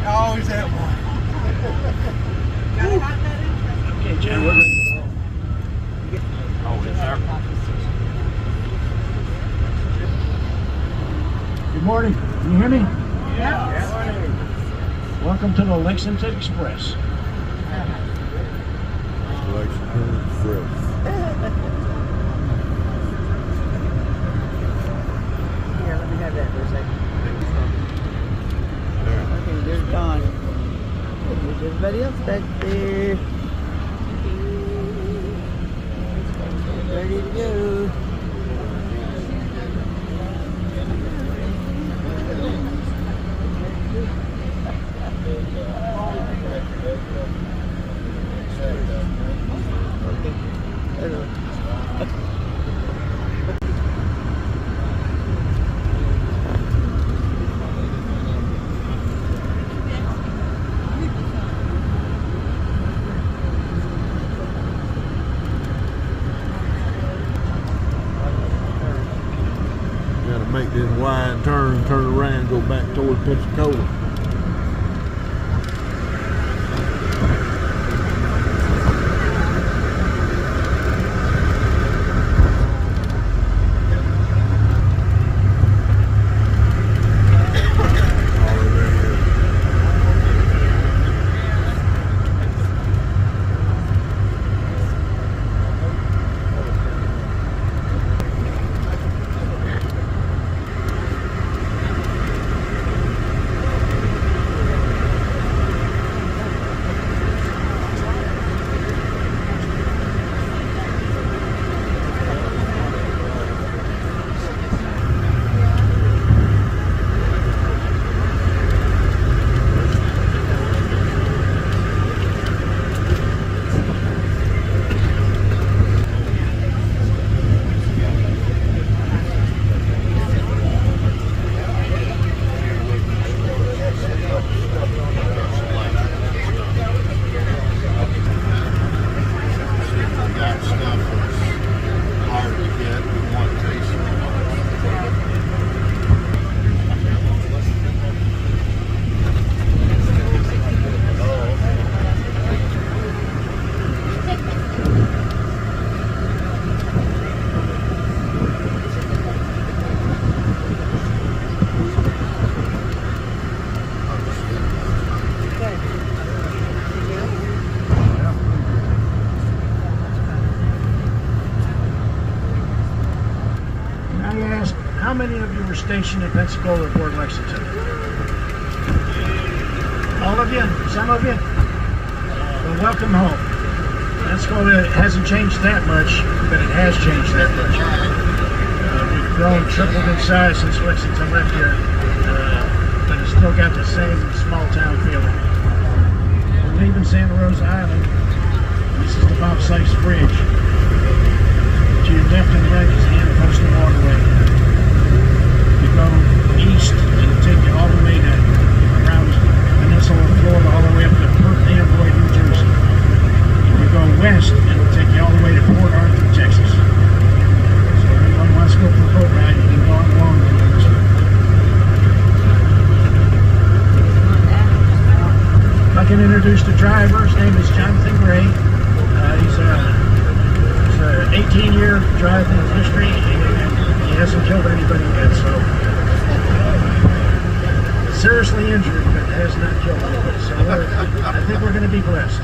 Always that one. Okay, Jan. Good morning. Can you hear me? Yeah. Welcome to the Lexington Express. Lexington Express. Here, let me have that for a second. Okay, there's Don. There's everybody else back there. Ready to go. Gotta make this wide turn around, go back toward Pensacola. How many of you were stationed in Pensacola or Fort Lexington? All of you? Some of you? Well, welcome home. Pensacola hasn't changed that much, but it has changed that much. We've grown, tripled in size since Lexington left here, but it's still got the same small town feeling. We're leaving Santa Rosa Island. This is the Bob Sykes Bridge. To your left and right is the Intercoastal Waterway. Go east and it'll take you all the way to around Peninsula, Florida, all the way up to Perth Amboy, New Jersey. If you go west, it'll take you all the way to Port Arthur, Texas. So if anyone wants to go for a boat ride, you can go on along with this one. If I can introduce the driver, his name is Jonathan Gray. He's an 18-year driving history, and he hasn't killed anybody yet, so seriously injured, but has not killed anybody. So I think we're going to be blessed.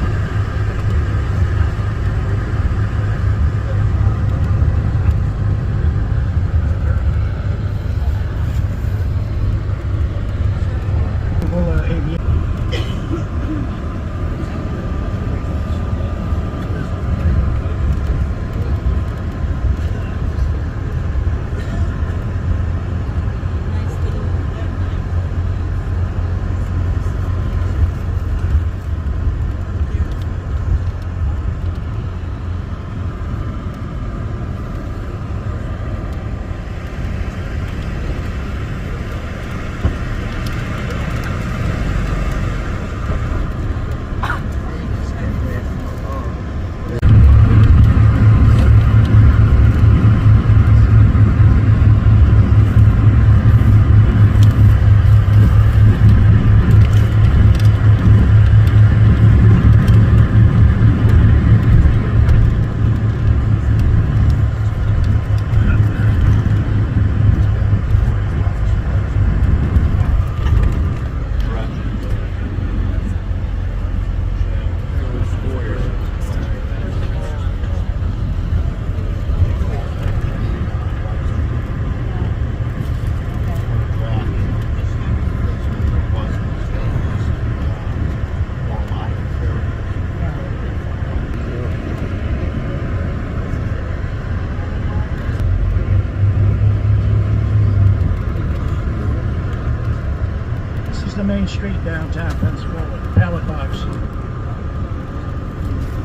is the main street downtown Pensacola, Pallet Box.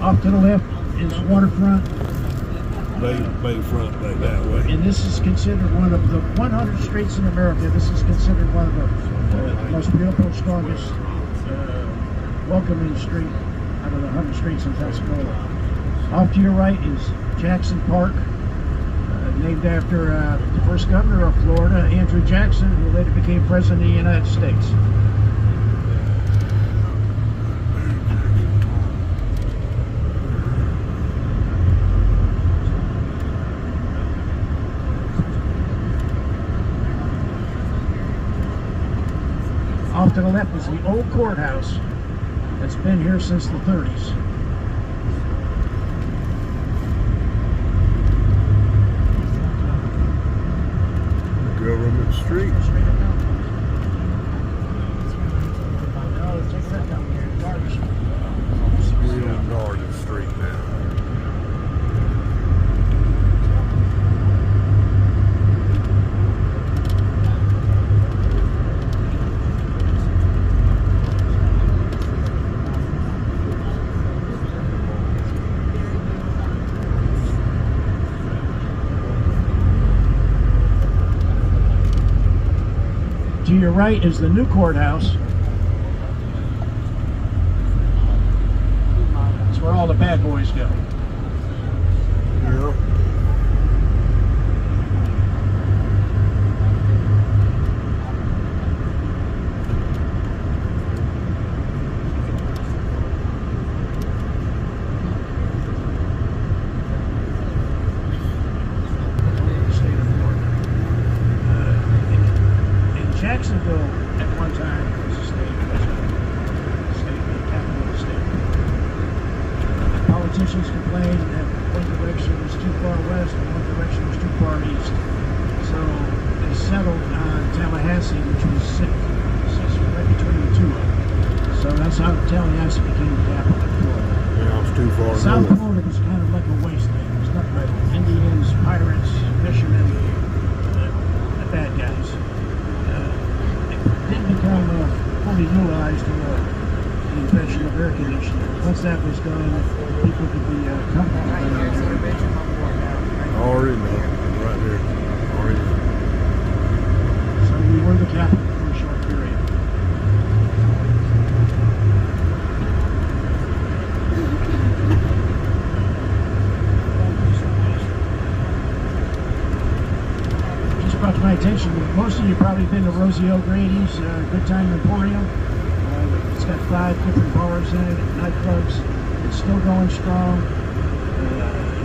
Off to the left is waterfront. Bayfront back that way. And this is considered one of the 100 streets in America. This is considered one of the most beautiful, strongest, welcoming street out of the 100 streets in Pensacola. Off to your right is Jackson Park, named after the first governor of Florida, Andrew Jackson, who later became president of the United States. Off to the left is the old courthouse that's been here since the 30s. Government Street. We're on Garden Street now. To your right is the new courthouse. That's where all the bad boys go. Yep. Jacksonville at one time was a state capital of the state. Politicians complained that one direction was too far west and one direction was too far east. So they settled on Tallahassee, which was sits right between the two of them. So that's how Tallahassee became the capital of Florida. Yeah, it's too far South north. Florida was kind of like a wasteland. It was nothing but Indians, pirates, fishermen, the bad guys. Didn't become fully utilized in the invention of air conditioning. Once that was done, people could be comfortable. Already know. Right there. Already know. So we were the capital for a short period. Just brought to my attention, most of you probably been to Rosie O'Grady's Good Time Emporium. It's got 5 different bars in it, nightclubs. It's still going strong.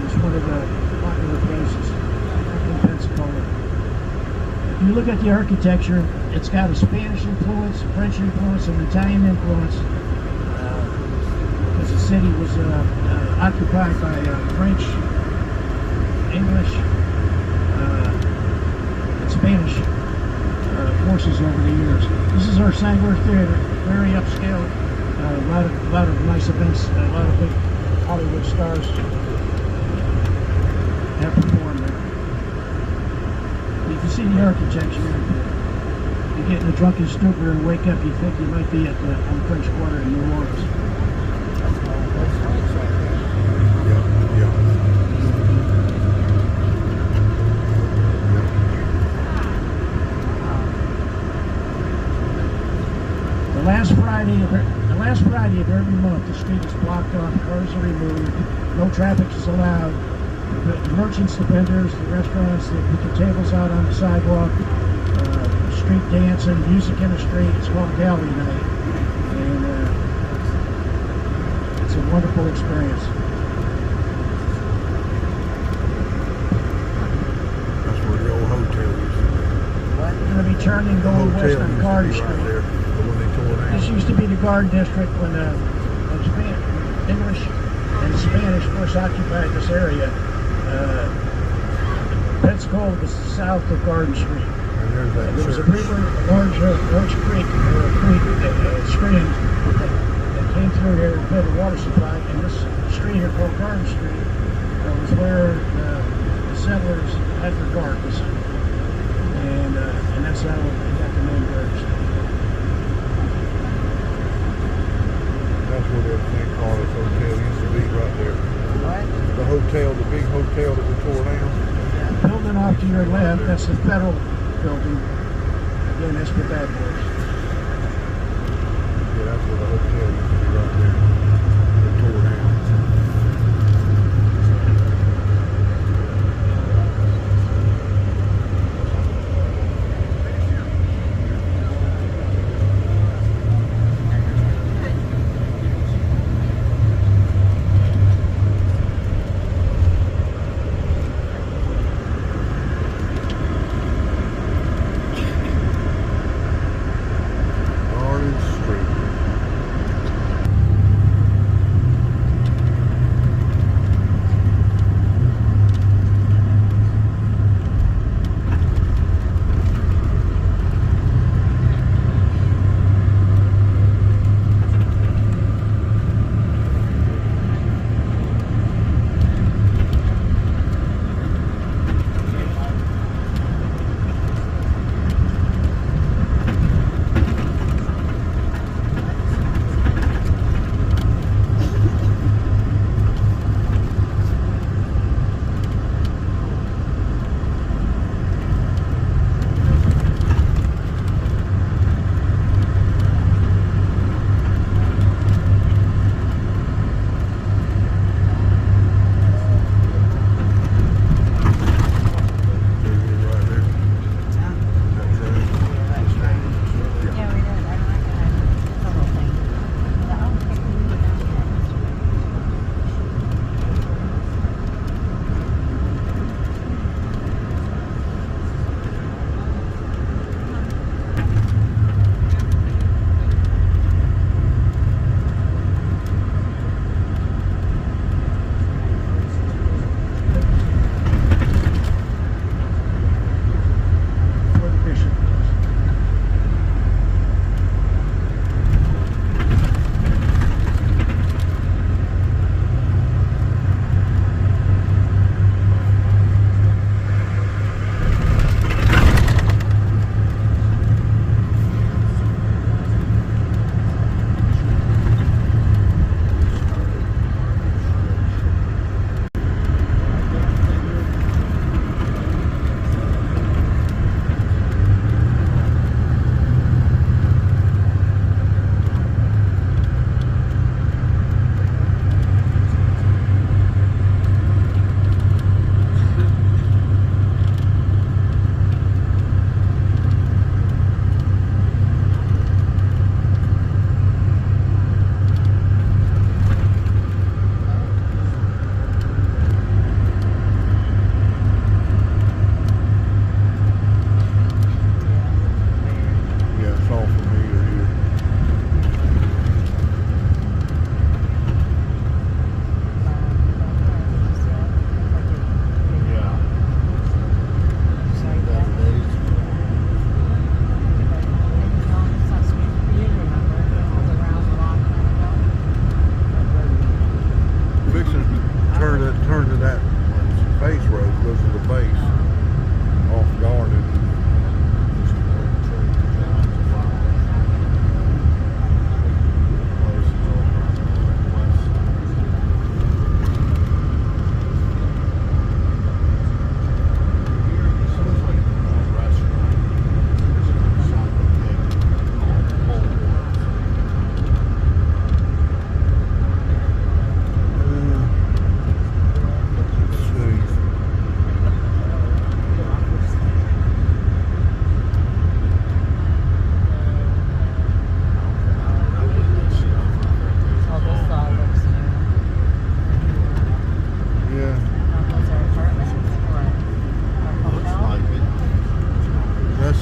It's one of the popular places in Pensacola. If you look at the architecture, it's got a Spanish influence, a French influence, and Italian influence. Because the city was occupied by French, English, and Spanish forces over the years. This is our Sangler Theater, very upscale. A lot of nice events, a lot of big Hollywood stars have performed there. You can see the architecture. You get in a drunken stupor and wake up, you think you might be on the French Quarter in New Orleans. The last Friday of every month, the street is blocked off, cars are removed, no traffic is allowed. The merchants, the vendors, the restaurants, they put the tables out on the sidewalk, street dancing, music in the street. It's called Gallery Night, and it's a wonderful experience. That's where the old hotel is. We're going to be turning going west on Garden Street. This used to be the Garden District when English and Spanish first occupied this area. Pensacola was south of Garden Street. There was a river, a large creek, stream that came through here and fed the water supply. And this street here called Garden Street was where the settlers had their gardens. And that's how they got the name Garden Street. your left, that's the federal building. Again, that's for bad boys. Yeah, that's where the hotel used to be right there. They tore down.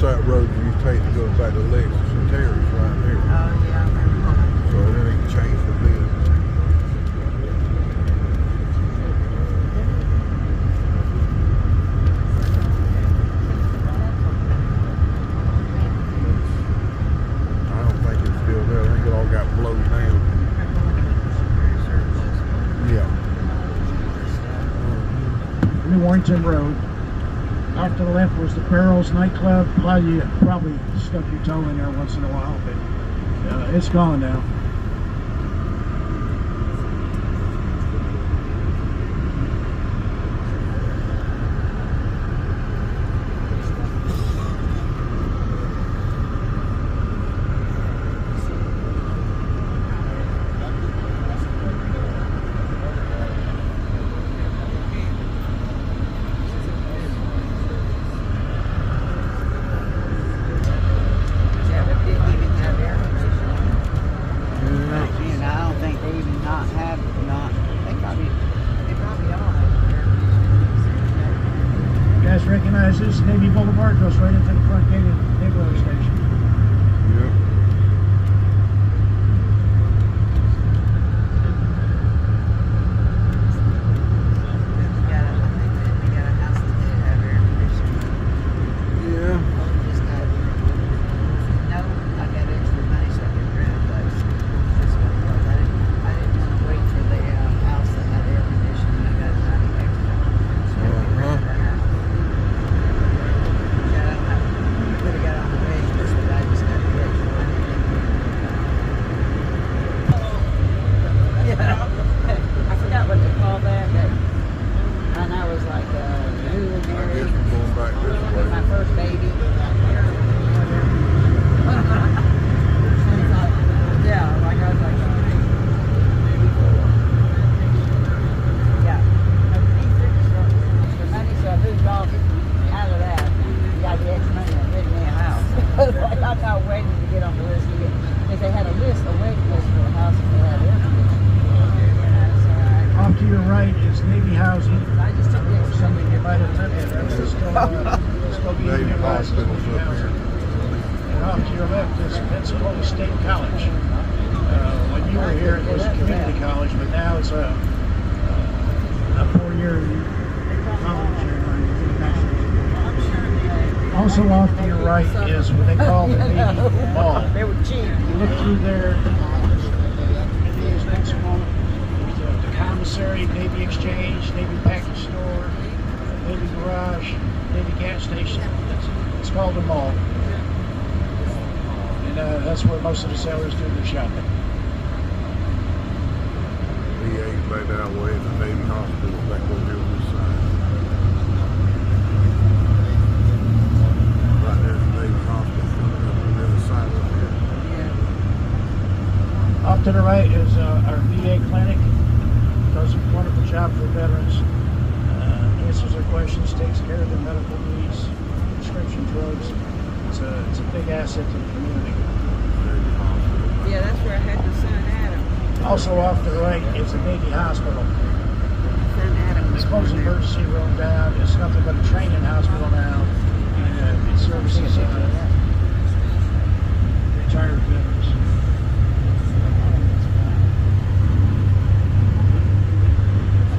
that road you take to go back to Lexington Terrace right there. Oh, yeah. So it ain't changed a bit. I don't think it's still there. I think it all got blown down. Yeah. New Warrington Road. Off to the left was the Barrels nightclub. Probably stuck your toe in there once in a while, but it's gone now. Pensacola State College. When you were here, it was a community college, but now it's a 4-year college. Also off to your right is what they call the Navy Mall. They were cheap. You look through there, Indiana's Pensacola, there's the commissary, Navy Exchange, Navy Package Store, Navy Garage, Navy Gas Station. It's called the mall. And that's where most of the sailors do their shopping. VA's back that way, and the Navy Hospital back over here on this side. Right there's the Navy Hospital coming up on the other side up here. Off to the right is our VA clinic. Does a wonderful job for veterans. Answers their questions, takes care of their medical needs, prescription drugs. It's a big asset to the community. Yeah, that's where I had my son Adam. Also off to the right is the Navy Hospital. Son Adam They was closed the born there. emergency room down. It's nothing but a training hospital now. And it services retired veterans.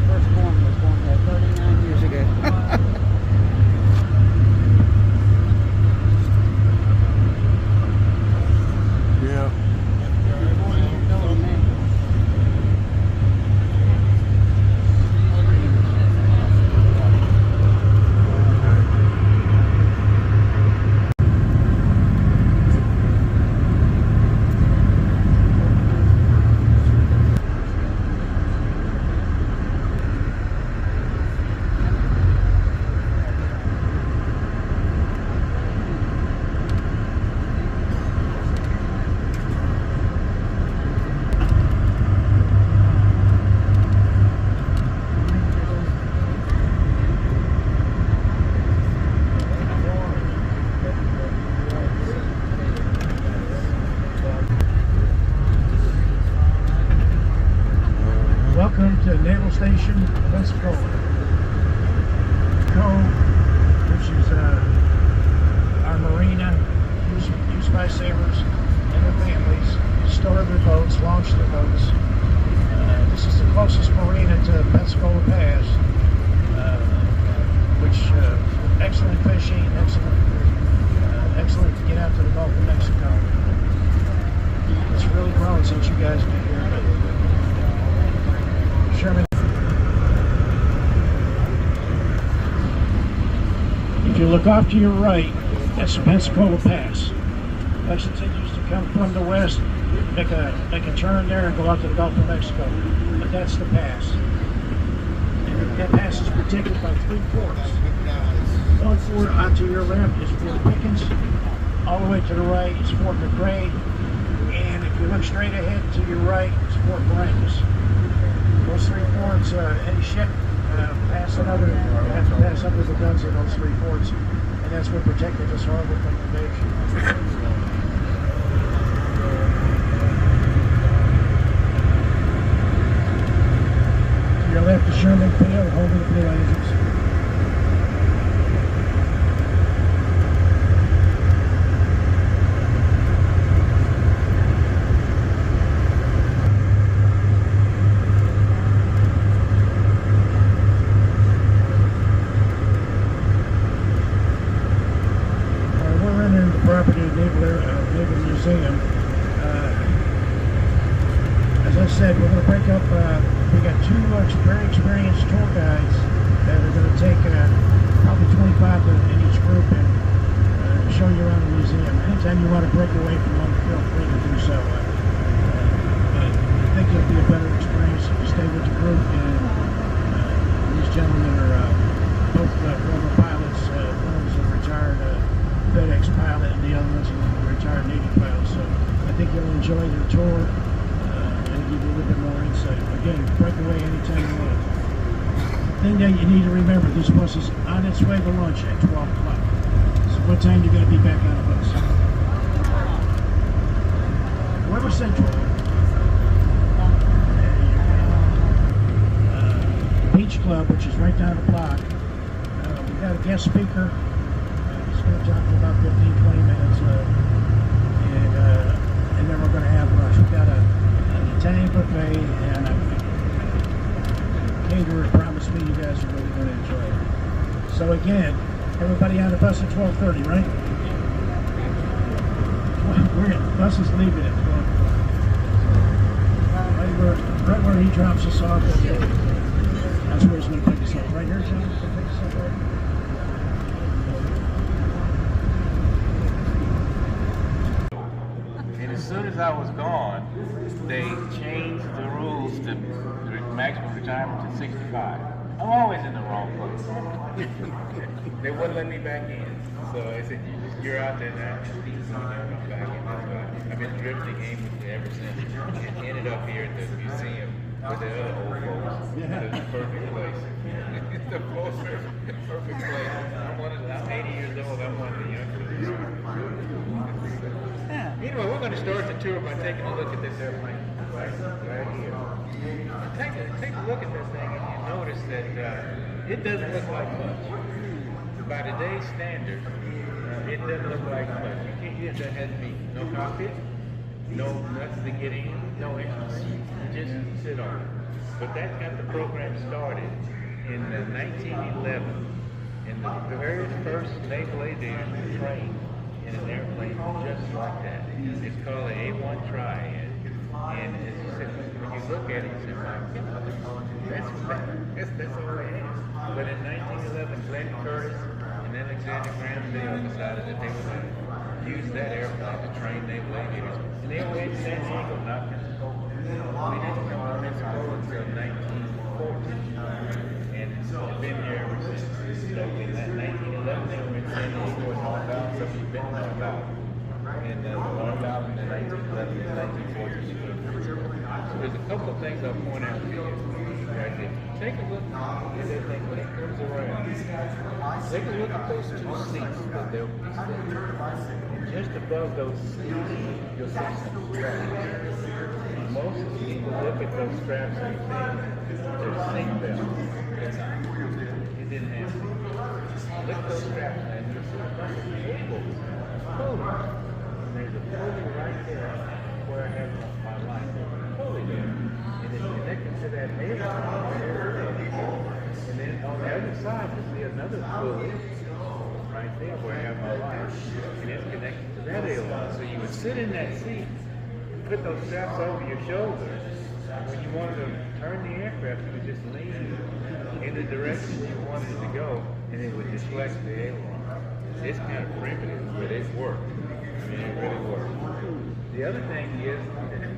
Firstborn was born there 39 years ago. Yeah. Welcome to Naval Station, Pensacola. Cove, which is our marina, used by sailors and their families to store their boats, launch their boats. This is the closest marina to Pensacola Pass, which excellent fishing, excellent to get out to the Gulf of Mexico. It's really grown since you guys been here. Sherman. If you look off to your right, that's the Pensacola Pass. Lexington used to come from the west, make a turn there and go out to the Gulf of Mexico. But that's the pass. And that pass is protected by 3 forts. One fort out to your left is Fort Pickens. All the way to the right is Fort McRae. And if you look straight ahead to your right, it's Fort Barrancas. Those 3 forts, any ship have to pass under the guns of those 3 forts, and that's what protected this harbor from invasion. To your left is Sherman Field, home of the Blue Angels. Property of Naval Museum. As I said, we're going to break up, we got 2 very experienced tour guides that are going to take probably 25 in each group and show you around the museum. Anytime you want to break away from one, feel free to do so. But I think it'll be a better experience if you stay with the group. And these gentlemen are both former pilots. One is a retired FedEx pilot, and the other one's a retired Navy pilot. So I think you'll enjoy their tour and give you a little bit more insight. Again, break away anytime you want. Thing that you need to remember, this bus is on its way to lunch at 12 o'clock. So what time are you going to be back on the bus? Whoever said 12. Beach Club, which is right down the block. We got a guest speaker. He's going to talk for about 15-20 minutes. And So again, everybody on the bus at 12:30, right? Bus is leaving at 12. Right where he drops us off. That's where he's going to pick us up. Right here, John? Pick us up right here. And as soon as I was gone, they changed the rules to maximum retirement to 65. I'm always in the wrong place. They wouldn't let me back in. So I said, you're out there now. So you never come back in. That's why I've been drifting aimlessly ever since. And ended up here at the museum with the other old folks. It's the perfect place. It's the perfect place. I'm 80 years old. I'm one of the youngsters. Anyway, we're going to start the tour by taking a look at this airplane right here. Take a look at this thing and you notice that it doesn't look like much. By today's standard, it doesn't look like much. There has to be no cockpit, no nothing to get in, no entrance. You just sit on it. But that got the program started in 1911. And the very first naval aviators were trained in an airplane just like that. It's called an A1 Triad. And as you said, when you look at it, you say, my God, that's all it is. But in 1911, Glenn Curtis and Alexander Graham Bell decided that they were going to use that airplane to train naval aviators. And they were in San Diego, not Pensacola. We didn't come to Pensacola until 1914. And it's been here ever since. So in that 1911, they were in San Diego and northbound, so we've been northbound. And northbound in the 1911 and 1914. So there's a couple of things I'll point out to you right there. Take a look at that thing when it comes around. Take a look at those two seats that they'll be sitting. And just above those seats, you'll see some straps. Most people look at those straps and think they're seat belts. It didn't have to. Look at those straps and you'll see a bunch of cables. And there's a pulley right there where I have my line. Pulley there. And it's connected to that aileron. And then on the other side, you see another pulley right there where I have my line. And it's connected to that aileron. So you would sit in that seat, put those straps over your shoulders. When you wanted to turn the aircraft, you would just lean in the direction you wanted it to go, and it would deflect the aileron. It's kind of primitive, but it worked. I mean, it really worked. The other thing is,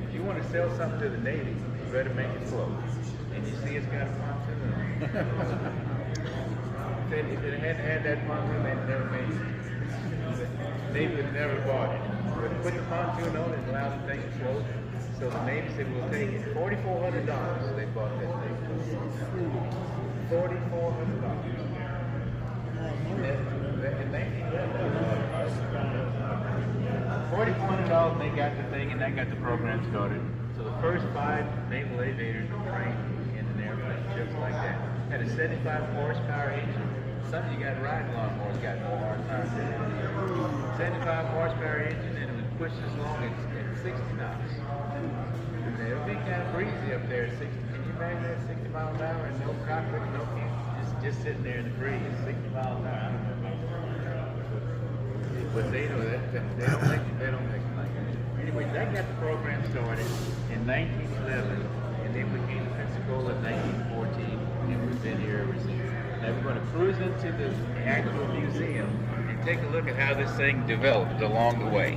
if you want to sell something to the Navy, you better make it float. And you see it's got a pontoon. If it hadn't had that pontoon, they'd never made it. Navy would have never bought it. But put the pontoon on it and allow the thing to float. So the Navy said, we'll take it. $4,400 they bought that thing. $4,400. $4,400 they got the thing and that got the program started. So the first 5 naval aviators were trained in an airplane just like that. Had a 75 horsepower engine. Some of you got riding lawnmowers got more horsepower. 75 horsepower engine and it was pushed as long as 60 knots. And it would be kind of breezy up there at 60. Can you imagine that 60 miles an hour and no cockpit, no just sitting there in the breeze, 60 miles an hour. I don't know. But they know that they don't make it like that. Anyway, that got the program started in 1911, and then we came to Pensacola in 1914, and we've been here ever since. Now we're going to cruise into the actual museum and take a look at how this thing developed along the way.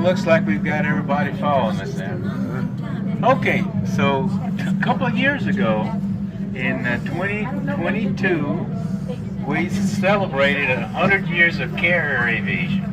Looks like we've got everybody following us now. Okay, so a couple of years ago, in 2022, we celebrated 100 years of carrier aviation.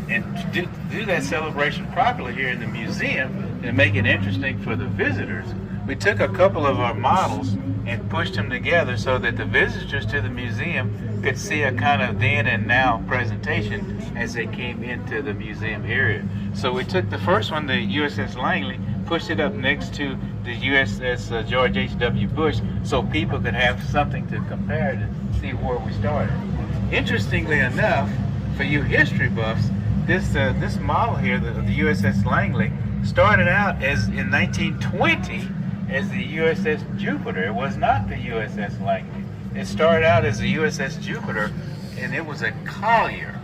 And to do that celebration properly here in the museum and make it interesting for the visitors, we took a couple of our models and pushed them together so that the visitors to the museum could see a kind of then and now presentation as they came into the museum area. So we took the first one, the USS Langley, pushed it up next to the USS George H.W. Bush, so people could have something to compare to see where we started. Interestingly enough, for you history buffs, this model here, the USS Langley, started out as in 1920 as the USS Jupiter. It was not the USS Langley. It started out as the USS Jupiter, and it was a collier.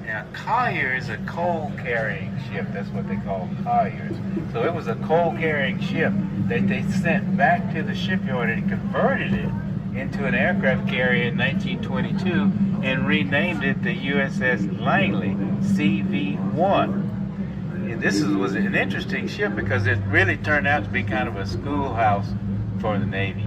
Now, collier is a coal-carrying ship. That's what they call colliers. So it was a coal-carrying ship that they sent back to the shipyard and converted it into an aircraft carrier in 1922 and renamed it the USS Langley CV-1. And this was an interesting ship because it really turned out to be kind of a schoolhouse for the Navy.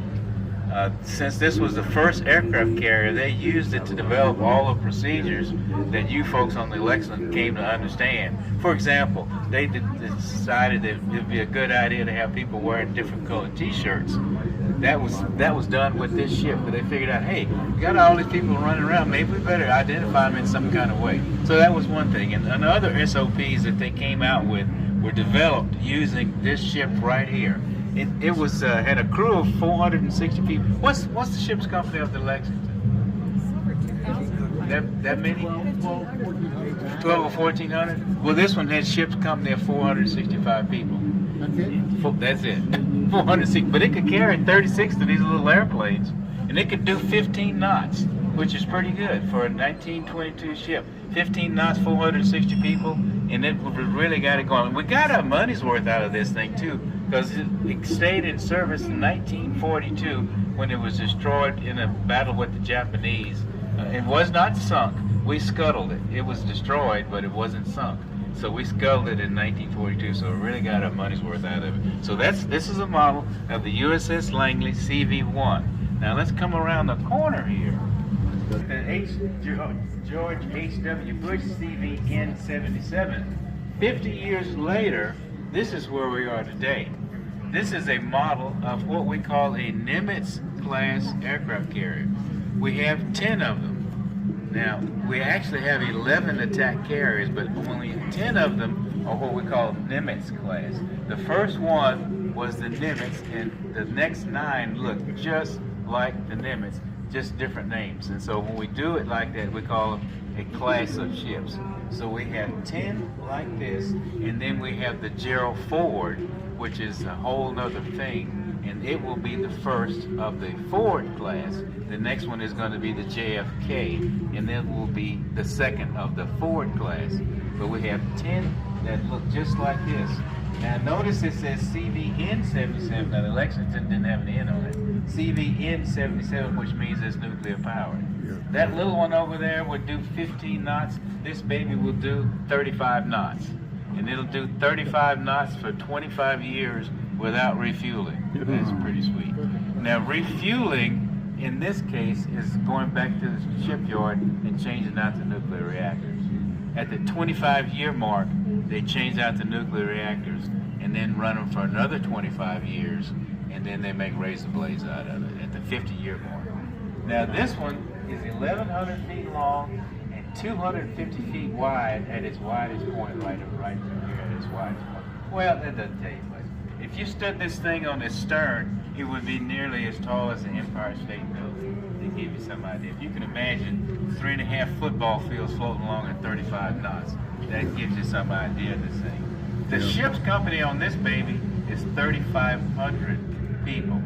Since this was the first aircraft carrier, they used it to develop all the procedures that you folks on the Lexington came to understand. For example, they decided that it would be a good idea to have people wearing different colored t-shirts. That was done with this ship, but they figured out, hey, we got all these people running around, maybe we better identify them in some kind of way. So that was one thing. And other SOPs that they came out with were developed using this ship right here. It was had a crew of 460 people. What's the ship's company of the Lexington? That many? 12 or 1400? Well, this one had ship's company of 465 people. That's it. 460. But it could carry 36 of these little airplanes, and it could do 15 knots, which is pretty good for a 1922 ship. 15 knots, 460 people, and it really got it going. We got our money's worth out of this thing too, because it stayed in service in 1942 when it was destroyed in a battle with the Japanese. It was not sunk. We scuttled it. It was destroyed, but it wasn't sunk. So we scuttled it in 1942, so we really got our money's worth out of it. So this is a model of the USS Langley CV-1. Now let's come around the corner here. The George H.W. Bush CV-N77. 50 years later, this is where we are today. This is a model of what we call a Nimitz-class aircraft carrier. We have 10 of them. Now, we actually have 11 attack carriers, but only 10 of them are what we call Nimitz-class. The first one was the Nimitz, and the next 9 look just like the Nimitz, just different names. And so when we do it like that, we call them a class of ships. So we have 10 like this, and then we have the Gerald Ford, which is a whole nother thing, and it will be the first of the Ford class. The next one is going to be the JFK, and then will be the second of the Ford class. But we have 10 that look just like this. Now notice it says CVN-77. Now the Lexington didn't have an N on it. CVN-77, which means it's nuclear powered. Yeah. That little one over there would do 15 knots. This baby will do 35 knots. And it'll do 35 knots for 25 years without refueling. That's pretty sweet. Now refueling, in this case, is going back to the shipyard and changing out the nuclear reactors. At the 25-year mark, they change out the nuclear reactors and then run them for another 25 years, and then they make razor blades out of it at the 50-year mark. Now this one is 1,100 feet long and 250 feet wide at its widest point, right here at its widest point. Well, that doesn't tell you much. If you stood this thing on its stern, it would be nearly as tall as the Empire State Building, to give you some idea. If you can imagine 3.5 football fields floating along at 35 knots, that gives you some idea of this thing. The ship's company on this baby is 3,500 people.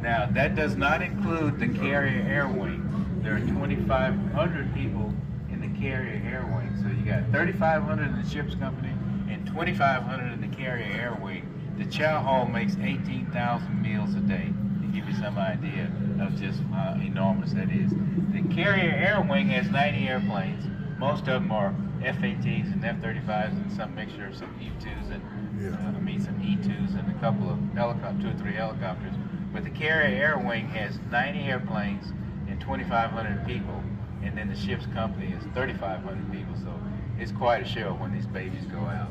Now, that does not include the carrier air wing. There are 2,500 people in the carrier air wing. So you got 3,500 in the ship's company and 2,500 in the carrier air wing. The chow hall makes 18,000 meals a day, to give you some idea of just how enormous that is. The carrier air wing has 90 airplanes. Most of them are F-18s and F-35s and some mixture of some E-2s and some E-2s and a couple of helicopters, 2 or 3 helicopters. But the carrier air wing has 90 airplanes and 2,500 people, and then the ship's company is 3,500 people. So it's quite a show when these babies go out.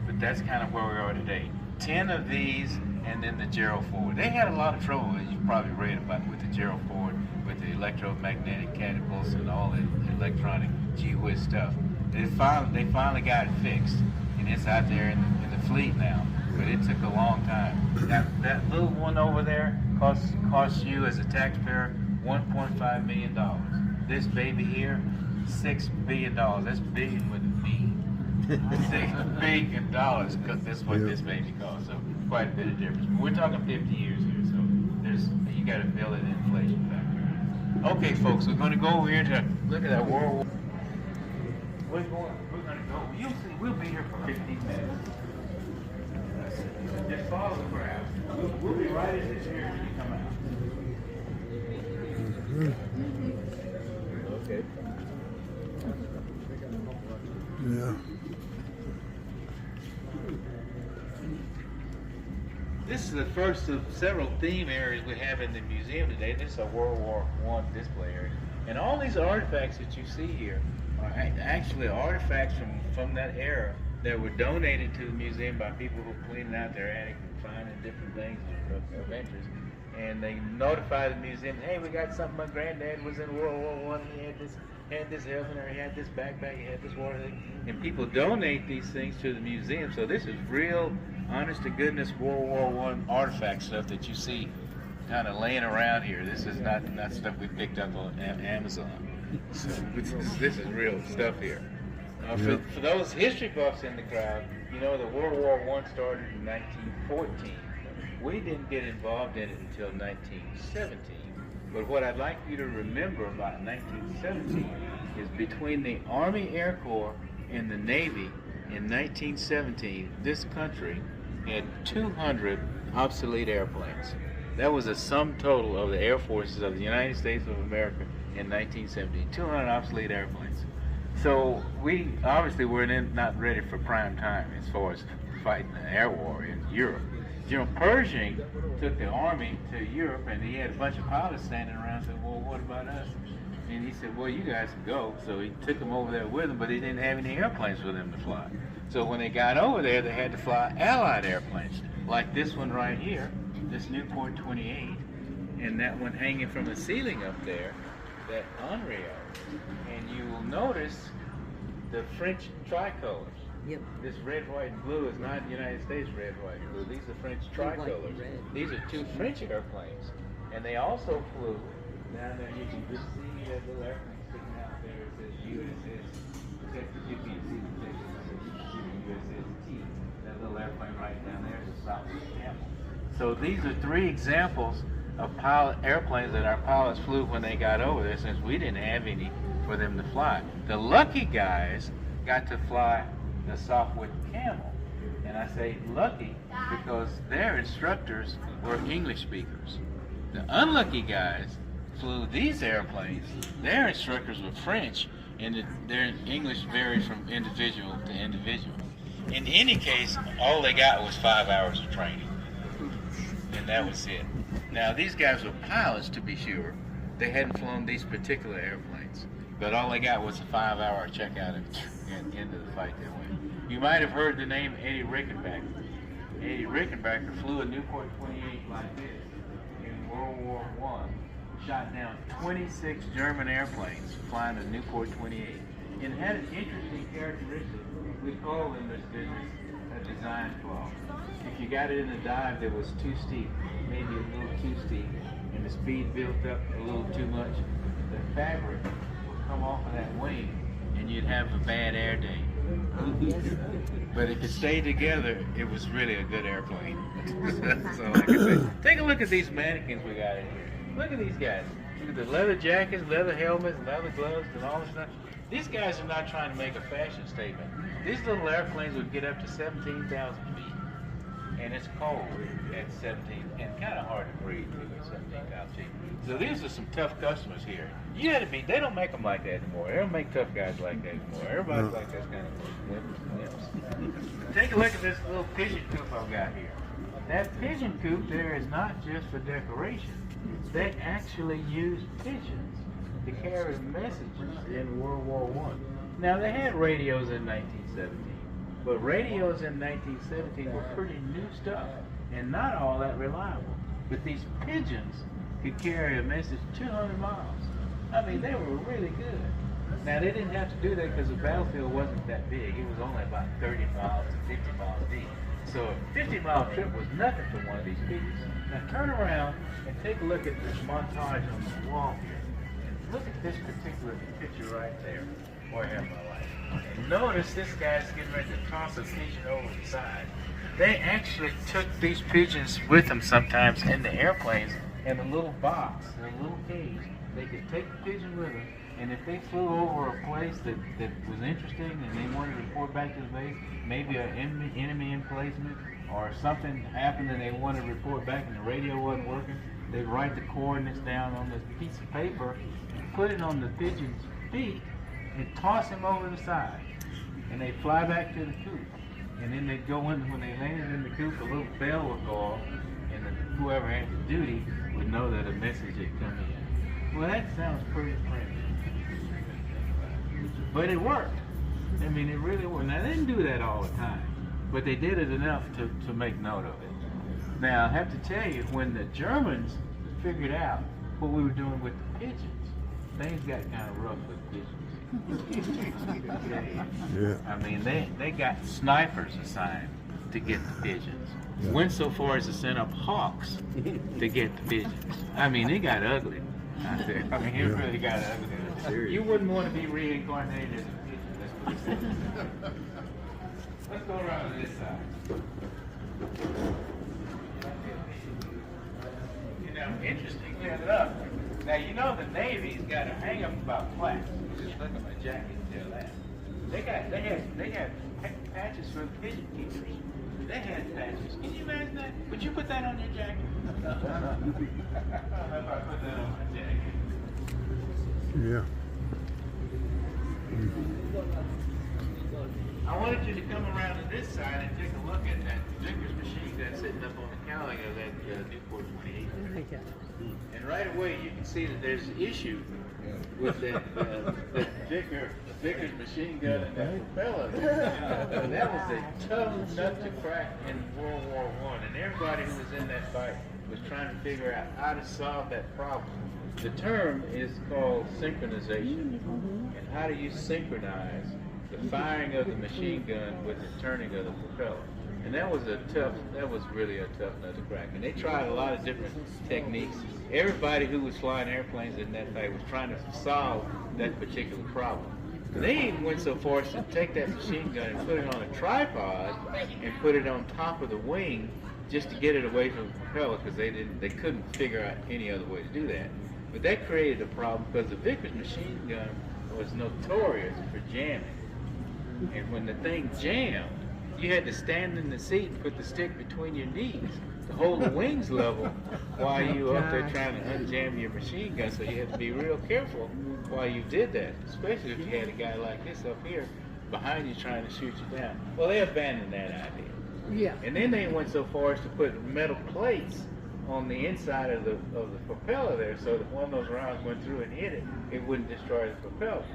But that's kind of where we are today. 10 of these, and then the Gerald Ford. They had a lot of trouble, as you probably read about, with the Gerald Ford. with the electromagnetic catapults and all the electronic gee whiz stuff. They finally got it fixed, and it's out there in the fleet now. But it took a long time. That little one over there costs you as a taxpayer $1.5 million. This baby here, $6 billion. That's billion with a B. $6 billion, because that's what this baby costs. So quite a bit of difference. But we're talking 50 years here, so you got to build an inflation factor. Okay, folks, we're going to go over here to look at that World War. We're going to go. You'll see. We'll be here for 15 minutes. Just follow the crowd. We'll be right in this area when you come out. Okay. Yeah. This is the first of several theme areas we have in the museum today. This is a World War I display area. And all these artifacts that you see here are actually artifacts from that era that were donated to the museum by people who were cleaning out their attic and finding different things of interest. And they notified the museum, hey, we got something. My granddad was in World War I. He had this helmet, or he had this backpack, he had this water thing. And people donate these things to the museum. So this is real, honest to goodness World War I artifact stuff that you see kind of laying around here. This is not stuff we picked up on Amazon. So this is real stuff here. For those history buffs in the crowd, you know the World War I started in 1914. We didn't get involved in it until 1917. But what I'd like you to remember about 1917 is between the Army Air Corps and the Navy in 1917, this country had 200 obsolete airplanes. That was a sum total of the air forces of the United States of America in 1917, 200 obsolete airplanes. So we obviously were not ready for prime time as far as fighting the air war in Europe. General Pershing took the army to Europe, and he had a bunch of pilots standing around and said, well, what about us? And he said, well, you guys can go. So he took them over there with him, but he didn't have any airplanes for them to fly. So when they got over there, they had to fly Allied airplanes, like this one right here, this Newport 28, and that one hanging from the ceiling up there, that Unreal. And you will notice the French tricolors. Yep. This red, white, and blue is not United States red, white, and blue. These are French tricolors. These are two French airplanes. And they also flew down there. You can just see that little airplane sticking out there. It says USS. You can see the picture. USS T. That little airplane right down there is a Southwest Camel. So these are three examples of airplanes that our pilots flew when they got over there, since we didn't have any for them to fly. The lucky guys got to fly the Southwest Camel. And I say lucky because their instructors were English speakers. The unlucky guys flew these airplanes. Their instructors were French, and their English varied from individual to individual. In any case, all they got was 5 hours of training, and that was it. Now, these guys were pilots, to be sure. They hadn't flown these particular airplanes, but all they got was a 5-hour checkout and into the fight that way. You might have heard the name Eddie Rickenbacker. Eddie Rickenbacker flew a Newport 28 like this in World War I, shot down 26 German airplanes flying a Newport 28, and had an interesting characteristic. We call in this business a design flaw. If you got it in a dive that was too steep, maybe a little too steep, and the speed built up a little too much, the fabric would come off of that wing, and you'd have a bad air day. But if it stayed together, it was really a good airplane. So like I said, take a look at these mannequins we got in here. Look at these guys. Look at the leather jackets, leather helmets, leather gloves, and all this stuff. These guys are not trying to make a fashion statement. These little airplanes would get up to 17,000 feet. And it's cold at 17, and kind of hard to breathe too at 17,000 feet. So these are some tough customers here. You had to be, they don't make them like that anymore. They don't make tough guys like that anymore. Everybody's like this kind of wimps. Take a look at this little pigeon coop I've got here. That pigeon coop there is not just for decoration. They actually used pigeons to carry messages in World War I. Now they had radios in 1917, but radios in 1917 were pretty new stuff and not all that reliable. But these pigeons could carry a message 200 miles. I mean, they were really good. Now, they didn't have to do that because the battlefield wasn't that big. It was only about 30 miles to 50 miles deep. So a 50-mile trip was nothing for one of these pigeons. Now, turn around and take a look at this montage on the wall here. And look at this particular picture right there. Boy, I have my life. And notice this guy's getting ready to toss a pigeon over the side. They actually took these pigeons with them sometimes in the airplanes in a little box, in a little cage. They could take the pigeon with them, and if they flew over a place that was interesting and they wanted to report back to the base, maybe an enemy emplacement or something happened and they wanted to report back and the radio wasn't working, they'd write the coordinates down on this piece of paper and put it on the pigeon's beak and toss him over the side. And they'd fly back to the coop. And then they'd go in, when they landed in the coop, a little bell would go off, and whoever had the duty would know that a message had come in. Well, that sounds pretty primitive. But it worked. I mean, it really worked. Now, they didn't do that all the time, but they did it enough to make note of it. Now, I have to tell you, when the Germans figured out what we were doing with the pigeons, things got kind of rough with pigeons. Yeah. I mean, they got snipers assigned to get the pigeons. Yeah. Went so far as to send up hawks to get the pigeons. I mean, it got ugly out there. I mean, it really got ugly. You wouldn't want to be reincarnated as a pigeon. Let's put it that way. Let's go around to this side. You know, interestingly enough, now you know the Navy's got a hang up about plaques. Just look at my jacket and tell that. They had patches for the pigeon keepers. They had patches. Can you imagine that? Would you put that on your jacket? I don't know if I put that on my jacket. Yeah. I wanted you to come around to this side and take a look at that Vickers machine gun sitting up on the cowling of that Newport 28. And right away you can see that there's an issue with that Vickers machine gun and that propeller. That was a tough nut to crack in World War I, and everybody who was in that fight was trying to figure out how to solve that problem. The term is called synchronization. And how do you synchronize the firing of the machine gun with the turning of the propeller? And that was really a tough nut to crack. And they tried a lot of different techniques. Everybody who was flying airplanes in that fight was trying to solve that particular problem. They even went so far as to take that machine gun and put it on a tripod and put it on top of the wing just to get it away from the propeller, because they couldn't figure out any other way to do that. But that created a problem because the Vickers machine gun was notorious for jamming. And when the thing jammed, you had to stand in the seat and put the stick between your knees to hold the wings level while you were up there trying to unjam your machine gun. So you had to be real careful while you did that, especially if you had a guy like this up here behind you trying to shoot you down. Well, they abandoned that idea. Yeah. And then they went so far as to put metal plates on the inside of the propeller there, so that when those rounds went through and hit it, it wouldn't destroy the propeller.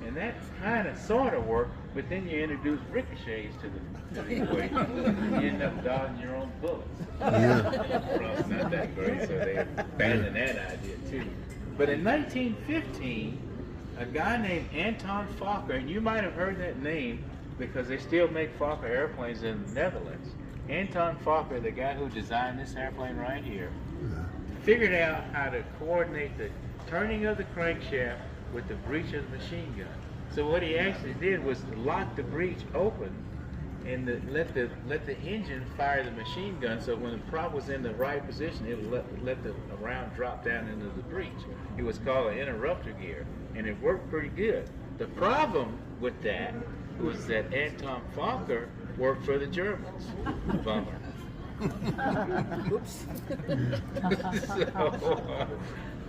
And that kind of sort of worked, but then you introduce ricochets to the equation. You end up dodging your own bullets. Well, it's not that great, so they abandoned that idea too. But in 1915, a guy named Anton Fokker, and you might have heard that name because they still make Fokker airplanes in the Netherlands. Anton Fokker, the guy who designed this airplane right here, figured out how to coordinate the turning of the crankshaft with the breech of the machine gun. So what he actually did was lock the breech open and let the engine fire the machine gun, so when the prop was in the right position, it would let the round drop down into the breech. It was called an interrupter gear, and it worked pretty good. The problem with that was that Anton Fokker worked for the Germans. Bummer. Oops.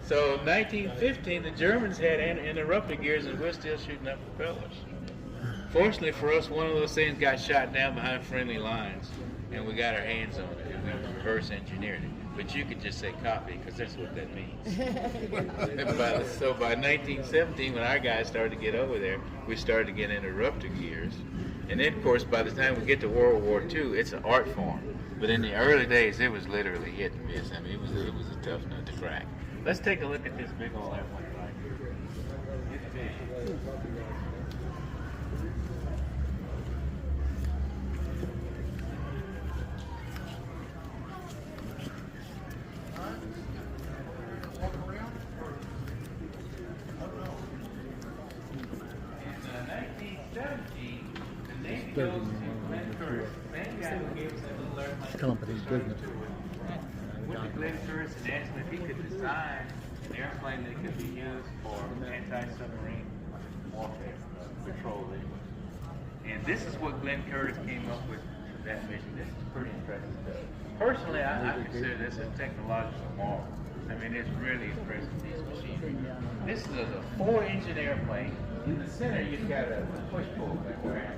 So 1915, the Germans had interrupter gears, and we're still shooting up propellers. Fortunately for us, one of those things got shot down behind friendly lines, and we got our hands on it, and we reverse engineered it. But you could just say copy, because that's what that means. So by 1917, when our guys started to get over there, we started to get interrupter gears. And then, of course, by the time we get to World War II, it's an art form. But in the early days, it was literally hit and miss. I mean, it was a tough nut to crack. Let's take a look at this big old airplane right here. It's big. Company's business. Went to Glenn Curtis and asked him if he could design an airplane that could be used for anti-submarine warfare, patrol anyway. And this is what Glenn Curtis came up with for that mission. This is pretty impressive stuff. Personally, I consider this a technological marvel. I mean, it's really impressive, these machinery. This is a 4-engine airplane. In the center, you've got a push-pull back there.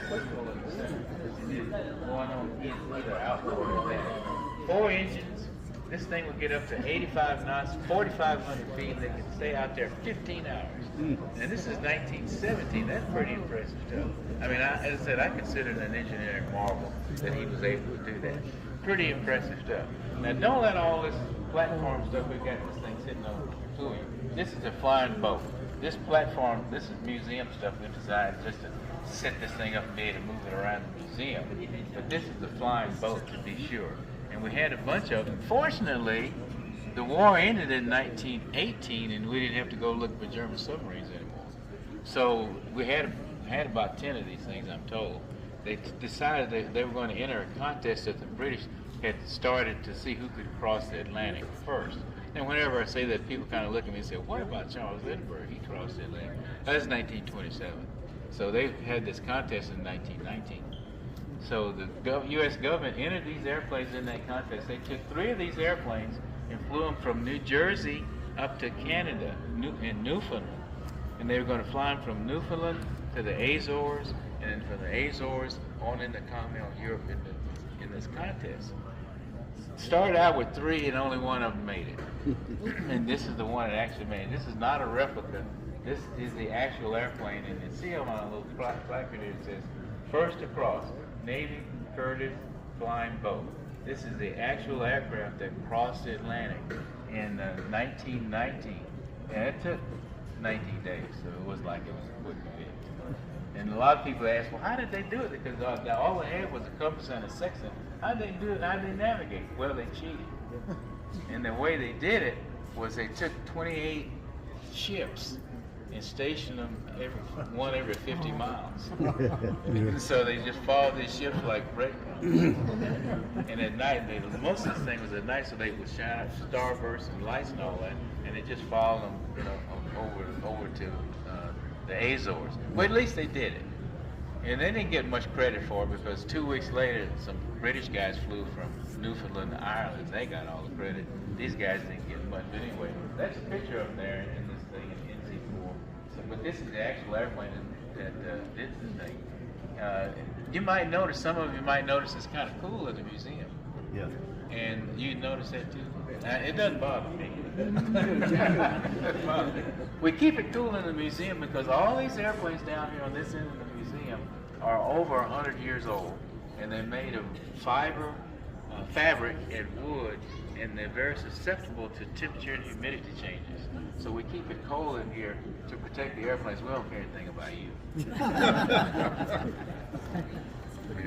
Push-pull in the center. Going on either outboard or that. 4 engines. This thing will get up to 85 knots, 4,500 feet. They can stay out there 15 hours. And this is 1917. That's pretty impressive stuff. I mean, as I said, I consider it an engineering marvel that he was able to do that. Pretty impressive stuff. Now, don't let all this platform stuff we've got this thing sitting on fool you. This is a flying boat. This platform, this is museum stuff we designed just to set this thing up and be able to move it around the museum. But this is a flying boat, to be sure. And we had a bunch of them. Fortunately, the war ended in 1918, and we didn't have to go look for German submarines anymore. So we had about 10 of these things, I'm told. They decided they were going to enter a contest that the British had started to see who could cross the Atlantic first. And whenever I say that, people kind of look at me and say, what about Charles Lindbergh? He crossed the Atlantic. That was 1927. So they had this contest in 1919. So the U.S. government entered these airplanes in that contest. They took 3 of these airplanes and flew them from New Jersey up to Canada in Newfoundland. And they were going to fly them from Newfoundland to the Azores, and then from the Azores on into continental Europe in this contest. Started out with 3 and only one of them made it. And this is the one that actually made it. This is not a replica. This is the actual airplane, and you see on a little placard here it says, first across, Navy Curtis flying boat. This is the actual aircraft that crossed the Atlantic in 1919. And it took 19 days, so it was like it was a quick event. And a lot of people ask, well, how did they do it? Because all they had was a compass and a sextant. How did they do it? How did they navigate? Well, they cheated. And the way they did it was they took 28 ships and stationed them every 50 miles. And so they just followed these ships like breadcrumbs. And at night, most of this thing was at night, so they would shine up starbursts and lights and all that, and they just followed them, over to the Azores. Well, at least they did it. And they didn't get much credit for it because 2 weeks later, some British guys flew from Newfoundland to Ireland. They got all the credit. These guys didn't get much. But anyway, that's a picture of them there in this thing in NC4. So, but this is the actual airplane that did the thing. You might notice, some of you might notice it's kind of cool in the museum. Yeah. And you notice that too? It doesn't bother me. We keep it cool in the museum because all these airplanes down here on this end of the museum are over 100 years old, and they're made of fiber, fabric, and wood, and they're very susceptible to temperature and humidity changes. So we keep it cold in here to protect the airplanes. We don't care anything about you.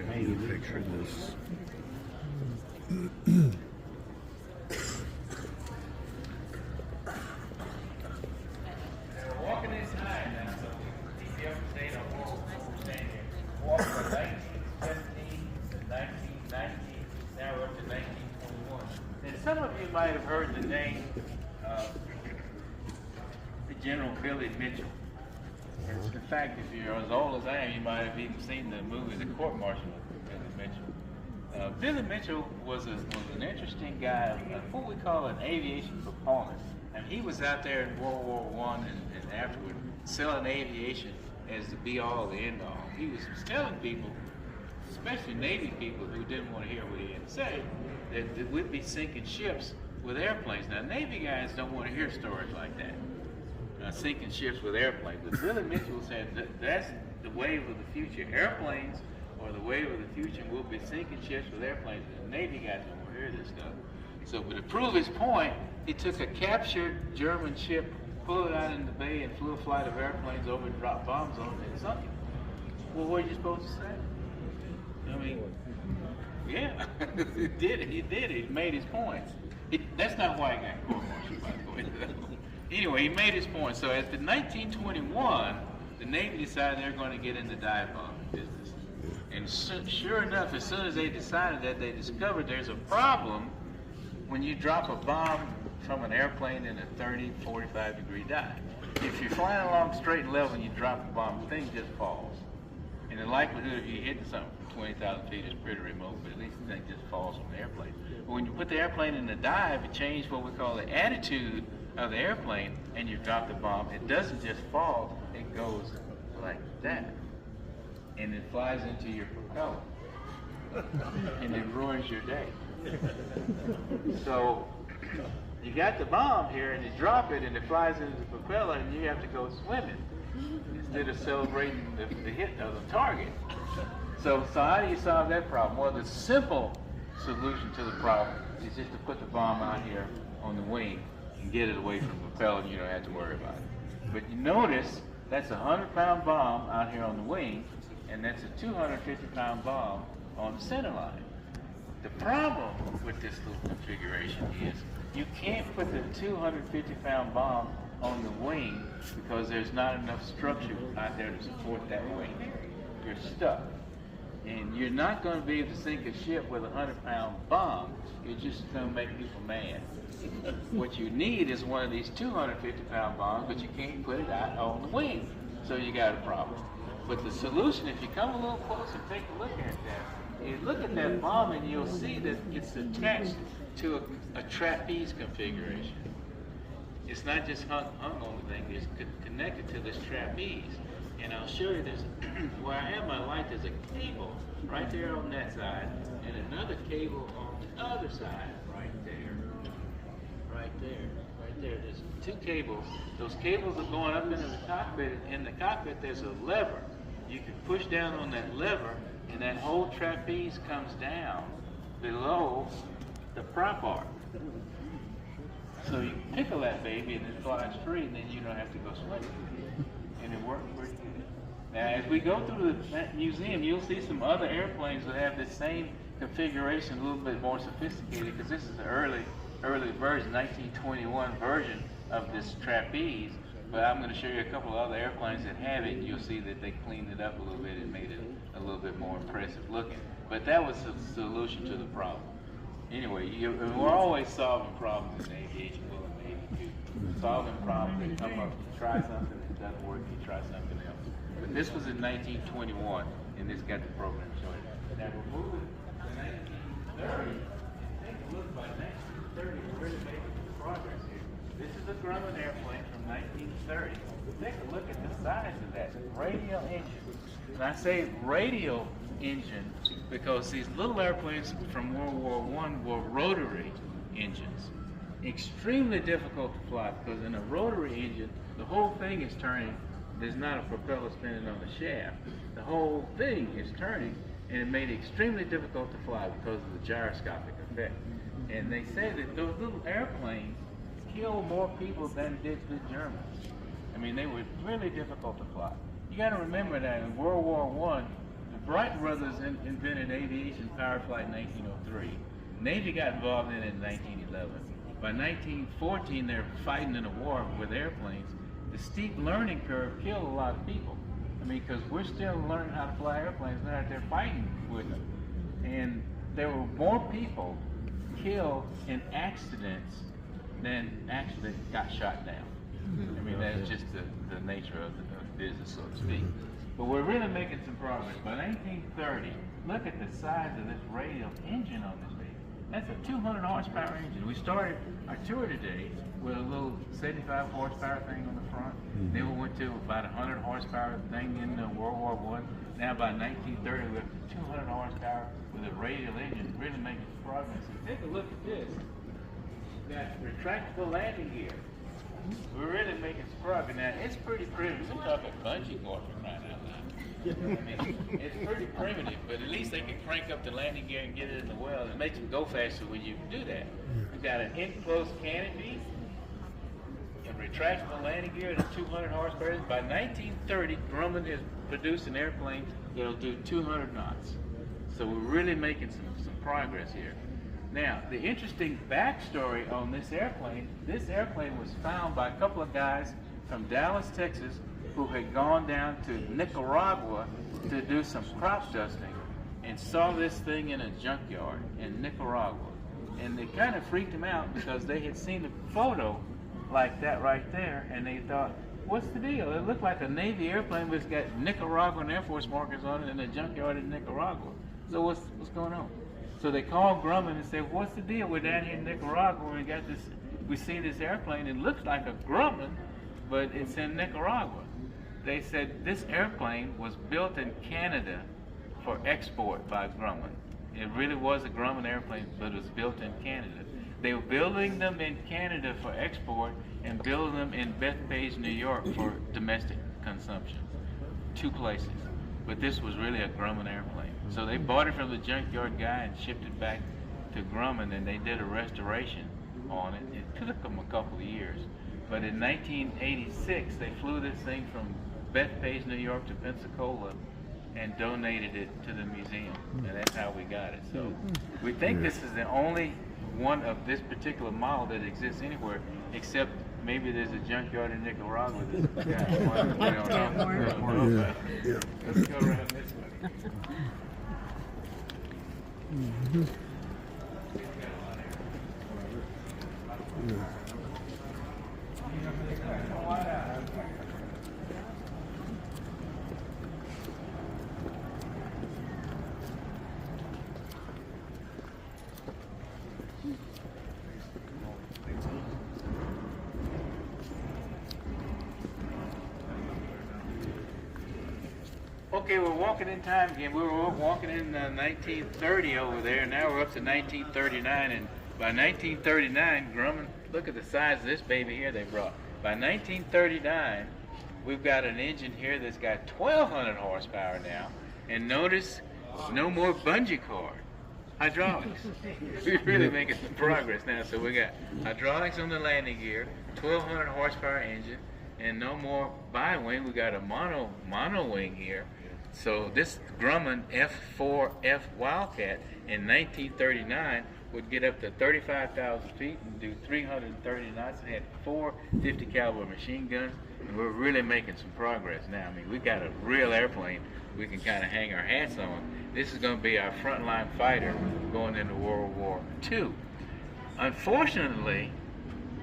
Maybe picture this. Walking in time now, so we keep you up to date on what we're saying here. Walking from 1917 to 1919, now we're up to 1921. And some of you might have heard the name General Billy Mitchell. In fact, if you're as old as I am, you might have even seen the movie The Court Martial of Billy Mitchell. Billy Mitchell was an interesting guy, what we call an aviation proponent. And he was out there in World War I and afterward selling aviation as the be-all, the end-all. He was telling people, especially Navy people who didn't want to hear what he had to say, that we'd be sinking ships with airplanes. Now, Navy guys don't want to hear stories like that, sinking ships with airplanes. But Billy Mitchell said the wave of the future. Airplanes are the wave of the future, and we'll be sinking ships with airplanes. The Navy guys don't hear this stuff. So, but to prove his point, he took a captured German ship, pulled it out in the bay, and flew a flight of airplanes over and dropped bombs on it and sunk it. Well, what are you supposed to say? I mean, yeah, he did it. He did it. He made his points. That's not why he got court-martialed, by the way. Anyway, he made his point. So after 1921, the Navy decided they're going to get in the dive bomb business. And sure enough, as soon as they decided that, they discovered there's a problem when you drop a bomb from an airplane in a 30, 45 degree dive. If you're flying along straight and level and you drop a bomb, the thing just falls. And the likelihood of you hitting something from 20,000 feet is pretty remote, but at least the thing just falls from the airplane. But when you put the airplane in the dive, it changes what we call the attitude of the airplane, and you drop the bomb. It doesn't just fall, it goes like that. And it flies into your propeller. And it ruins your day. So you got the bomb here, and you drop it, and it flies into the propeller, and you have to go swimming instead of celebrating the hit of the target. So how do you solve that problem? Well, the simple solution to the problem is just to put the bomb out here on the wing and get it away from the propeller, and you don't have to worry about it. But you notice that's a 100-pound bomb out here on the wing, and that's a 250-pound bomb on the center line. The problem with this little configuration is you can't put the 250-pound bomb on the wing because there's not enough structure out there to support that wing. You're stuck. And you're not going to be able to sink a ship with a 100-pound bomb. You're just going to make people mad. What you need is one of these 250-pound bombs, but you can't put it out on the wing. So you got a problem. But the solution, if you come a little closer and take a look at that, you look at that bomb and you'll see that it's attached to a trapeze configuration. It's not just hung on the thing, it's connected to this trapeze. And I'll show you this, where I have my light, there's a cable right there on that side, and another cable on the other side, right there. Right there, right there. There's two cables. Those cables are going up into the cockpit. In the cockpit, there's a lever. You can push down on that lever, and that whole trapeze comes down below the prop arc. So you tickle that baby, and it flies free, and then you don't have to go swimming. And it works pretty good. Now, as we go through the museum, you'll see some other airplanes that have this same configuration, a little bit more sophisticated, because this is the early version, 1921 version of this trapeze. But I'm going to show you a couple of other airplanes that have it. You'll see that they cleaned it up a little bit and made it a little bit more impressive looking. But that was the solution to the problem. Anyway, we're always solving problems in aviation, well, in the Navy too. Solving problems, they come up, you try something, it doesn't work, you try something else. But this was in 1921, and this got the program started. Now we're moving to 1930, and take a look, by 1930, we're really making some progress here. This is a Grumman airplane from 1930. Take a look at the size of that radial engine. And I say radial engine because these little airplanes from World War I were rotary engines. Extremely difficult to fly because in a rotary engine, the whole thing is turning. There's not a propeller spinning on the shaft. The whole thing is turning, and it made it extremely difficult to fly because of the gyroscopic effect. And they say that those little airplanes killed more people than did the Germans. I mean, they were really difficult to fly. You got to remember that in World War I, the Bright brothers invented aviation power flight in 1903. Navy got involved in it in 1911. By 1914, they're fighting in a war with airplanes. The steep learning curve killed a lot of people. I mean, because we're still learning how to fly airplanes, they're out there fighting with them. And there were more people killed in accidents than actually got shot down. I mean, that's just the nature of the business, so to speak. But we're really making some progress. By 1930, look at the size of this radial engine on this baby. That's a 200 horsepower engine. We started our tour today with a little 75 horsepower thing on the front. Then we went to about 100 horsepower thing in World War I. Now by 1930, we're up to 200 horsepower with a radial engine, really making progress. And take a look at this. That retractable landing gear. we're really making some progress. Now, it's pretty primitive. We're talking bungee cord for crying out loud. I mean, it's pretty primitive, but at least they can crank up the landing gear and get it in the well. It makes them go faster when you do that. We've got an enclosed canopy, a retractable landing gear, and 200 horsepower. By 1930, Grumman has produced an airplane that'll do 200 knots. So we're really making some progress here. Now, the interesting backstory on this airplane was found by a couple of guys from Dallas, Texas, who had gone down to Nicaragua to do some crop dusting and saw this thing in a junkyard in Nicaragua. And they kind of freaked them out because they had seen a photo like that right there, and they thought, what's the deal? It looked like a Navy airplane, but it's got Nicaraguan Air Force markers on it in a junkyard in Nicaragua. So what's going on? So they called Grumman and said, what's the deal? We're down here in Nicaragua and we see this airplane. It looks like a Grumman, but it's in Nicaragua. They said this airplane was built in Canada for export by Grumman. It really was a Grumman airplane, but it was built in Canada. They were building them in Canada for export and building them in Bethpage, New York for domestic consumption. 2 places. But this was really a Grumman airplane. So they bought it from the junkyard guy and shipped it back to Grumman, and they did a restoration on it. It took them a couple of years. But in 1986, they flew this thing from Bethpage, New York to Pensacola and donated it to the museum. And that's how we got it. So we think this is the only one of this particular model that exists anywhere, except maybe there's a junkyard in Nicaragua that's got one. We don't know. Let's go around this way. Okay, we're walking in time again. We were walking in 1930 over there, and now we're up to 1939. And by 1939, Grumman, look at the size of this baby here they brought. By 1939, we've got an engine here that's got 1,200 horsepower now. And notice, no more bungee cord. Hydraulics. We're really making some progress now. So we got hydraulics on the landing gear, 1,200 horsepower engine, and no more bi-wing. We got a mono wing here. So this Grumman F4F Wildcat in 1939 would get up to 35,000 feet and do 330 knots. It had 4 50 caliber machine guns, and we're really making some progress now. I mean, we've got a real airplane we can kind of hang our hats on. This is going to be our frontline fighter going into World War II. Unfortunately,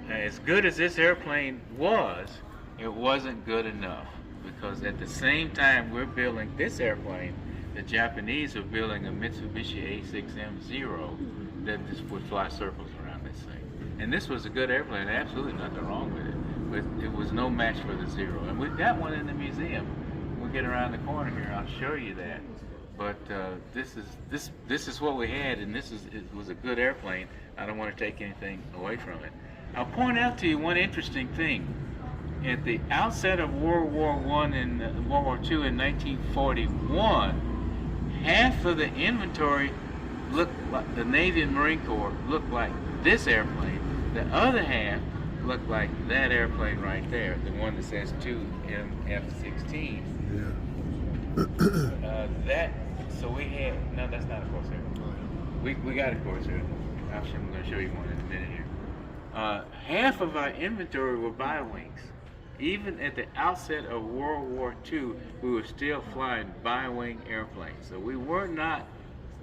as good as this airplane was, it wasn't good enough, because at the same time we're building this airplane, the Japanese are building a Mitsubishi A6M0 that just would fly circles around this thing. And this was a good airplane, absolutely nothing wrong with it, but it was no match for the Zero. And we've got one in the museum. We'll get around the corner here, I'll show you that. But this is what we had, and it was a good airplane. I don't want to take anything away from it. I'll point out to you one interesting thing. At the outset of World War I and World War II in 1941, half of the inventory looked like the Navy and Marine Corps looked like this airplane. The other half looked like that airplane right there, the one that says 2MF-16. Yeah. So we had, no, that's not a Corsair. We got a Corsair. I'm going to show you one in a minute here. Half of our inventory were bi-wings. Even at the outset of World War II, we were still flying bi-wing airplanes. So we were not,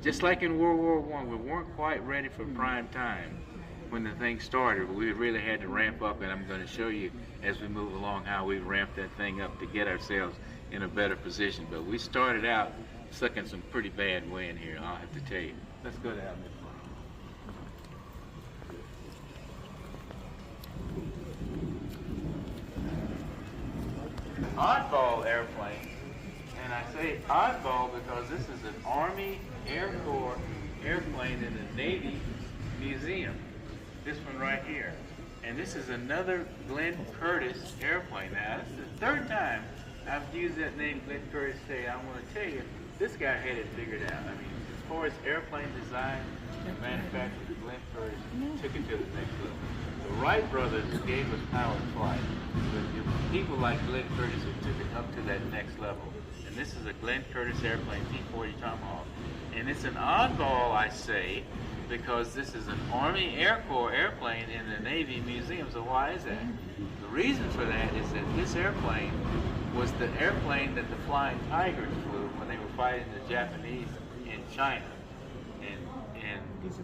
just like in World War I, we weren't quite ready for prime time when the thing started. We really had to ramp up, and I'm going to show you as we move along how we ramped that thing up to get ourselves in a better position. But we started out sucking some pretty bad wind here, I'll have to tell you. Let's go down this way. Oddball airplane, and I say oddball because this is an Army Air Corps airplane in the Navy Museum. This one right here. And this is another Glenn Curtiss airplane. Now, this is the third time I've used that name, Glenn Curtiss, today. I'm going to tell you, this guy had it figured out. I mean, as far as airplane design and manufacturing, Glenn Curtiss took it to the next level. The Wright brothers gave us powered flight, but it was people like Glenn Curtiss who took it up to that next level. And this is a Glenn Curtiss airplane, T-40 Tomahawk. And it's an oddball, I say, because this is an Army Air Corps airplane in the Navy Museum. So why is that? The reason for that is that this airplane was the airplane that the Flying Tigers flew when they were fighting the Japanese in China. And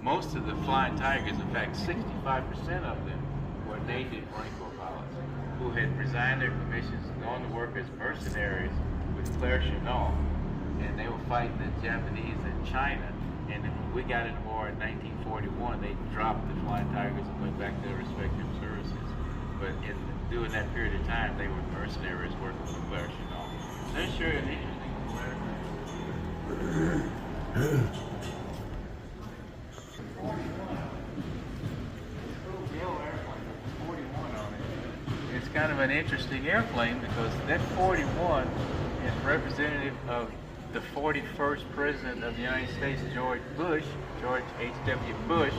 most of the Flying Tigers, in fact 65% of them, were Navy Marine Corps pilots who had resigned their commissions and gone to work as mercenaries with Claire Chennault. And they were fighting the Japanese in China. And then when we got into war in 1941, they dropped the Flying Tigers and went back to their respective services. But during that period of time, they were mercenaries working with Claire Chennault. That's sure an interesting yellow airplane with 41 on it. It's kind of an interesting airplane because that 41 is representative of the 41st President of the United States, George H.W. Bush,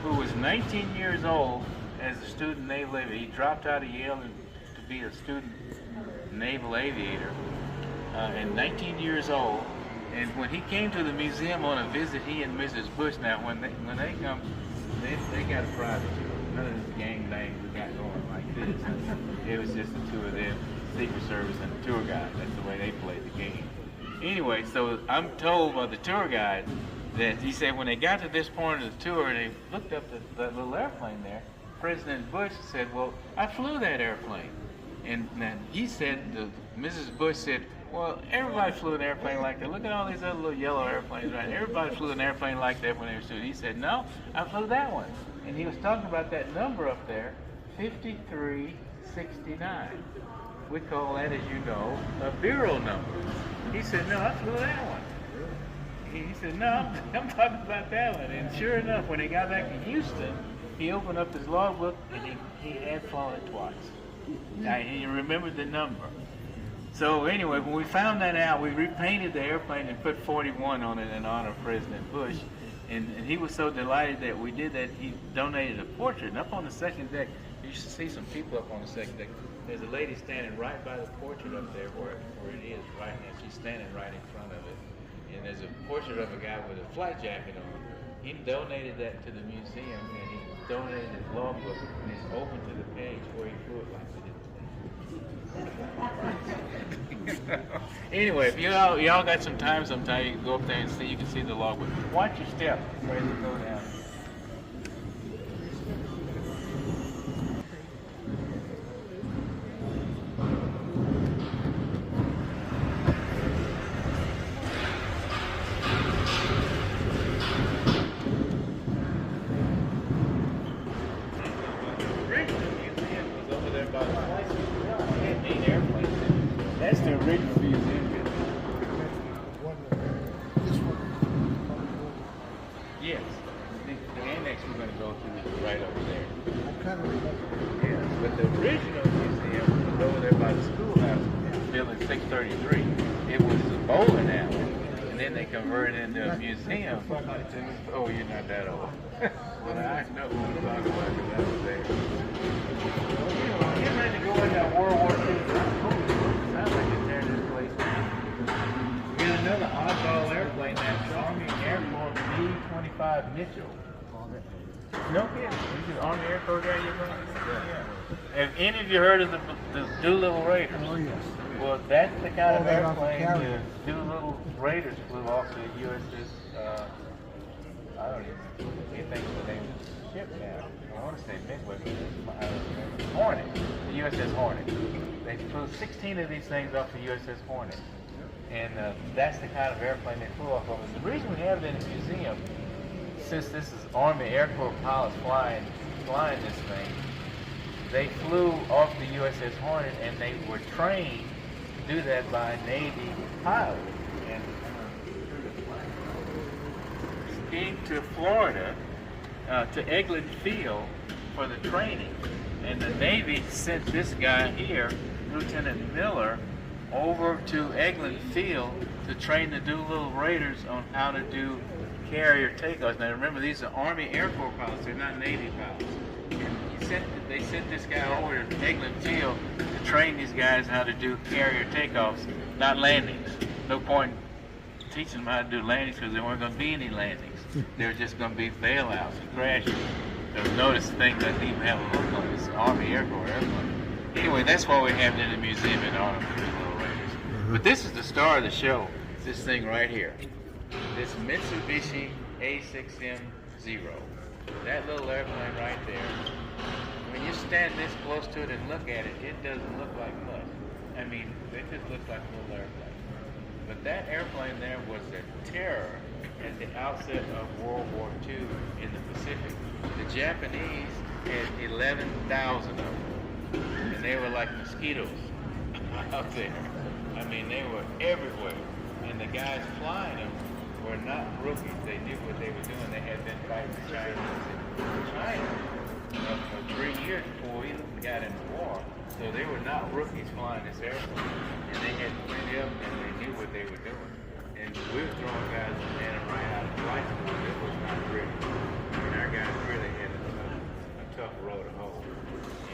who was 19 years old as a student naval aviator. He dropped out of Yale to be a student naval aviator and 19 years old. And when he came to the museum on a visit, he and Mrs. Bush, now when they come, they got a private tour. None of this gang bang we got going like this. It was just the two of them, Secret Service and the tour guide. That's the way they played the game. Anyway, so I'm told by the tour guide that he said when they got to this point of the tour, they looked up that little airplane there. President Bush said, well, I flew that airplane. And then he said, Mrs. Bush said, well, everybody flew an airplane like that. Look at all these other little yellow airplanes, right? Everybody flew an airplane like that when they were students. He said, no, I flew that one. And he was talking about that number up there, 5369. We call that, as you know, a bureau number. He said, no, I flew that one. He said, no, I'm talking about that one. And sure enough, when he got back to Houston, he opened up his logbook and he had flown it twice. And he remembered the number. So anyway, when we found that out, we repainted the airplane and put 41 on it in honor of President Bush. And he was so delighted that we did that, he donated a portrait. And up on the second deck, you should see some people up on the second deck. There's a lady standing right by the portrait up there where it is right now. She's standing right in front of it. And there's a portrait of a guy with a flight jacket on. He donated that to the museum, and he donated his logbook, and it's open to the page where he flew it like we did. Anyway, if y'all got some time sometime, you can go up there and see. You can see the logbook. Watch your step as you go down. That's the original museum. Yes. The annex we're going to go to is right over there. Yes, but the original museum was over there by the schoolhouse, building 633. It was a bowling alley, and then they converted it into a museum. Oh, you're not that old. Well, I know what I'm talking about because I was there. Getting ready to go into World War II. Sounds like it's tearing this place down. Here's another oddball airplane, that's Army Air Corps B-25 Mitchell. No kidding. This is Army Air Corps guy you're going to? Yeah. Have any of you heard of the Doolittle Raiders? Oh, yes. Well, that's the kind of airplane the Doolittle Raiders flew off the USS, I don't even think the name of the ship now. I want to say Midway, but Hornet, the USS Hornet. They flew 16 of these things off the USS Hornet. And that's the kind of airplane they flew off of. And the reason we have it in the museum, since this is Army Air Corps pilots flying this thing, they flew off the USS Hornet and they were trained to do that by Navy pilots. And came to Florida, to Eglin Field, for the training. And the Navy sent this guy here, Lieutenant Miller, over to Eglin Field to train the Doolittle Raiders on how to do carrier takeoffs. Now remember, these are Army Air Corps pilots, they're not Navy pilots. And they sent this guy over to Eglin Field to train these guys how to do carrier takeoffs, not landings. No point teaching them how to do landings because there weren't going to be any landings. They were just going to be bailouts and crashes. So notice the thing doesn't even have a look on this Army Air Corps airplane. Anyway, that's why we have it in the museum in honor of the Doolittle Raiders. But this is the star of the show, this thing right here. This Mitsubishi A6M0. That little airplane right there. When you stand this close to it and look at it, it doesn't look like much. I mean, it just looks like a little airplane. But that airplane there was a terror at the outset of World War II in the Pacific. The Japanese had 11,000 of them, and they were like mosquitoes out there. I mean, they were everywhere, and the guys flying them were not rookies. They knew what they were doing. They had been fighting the Chinese in China for 3 years before we even got into war. So they were not rookies flying this airplane, and they had plenty of them, and they knew what they were doing. And we were throwing guys landing right out of flight school. It was not pretty. I mean, our guys really had a tough road to hoe,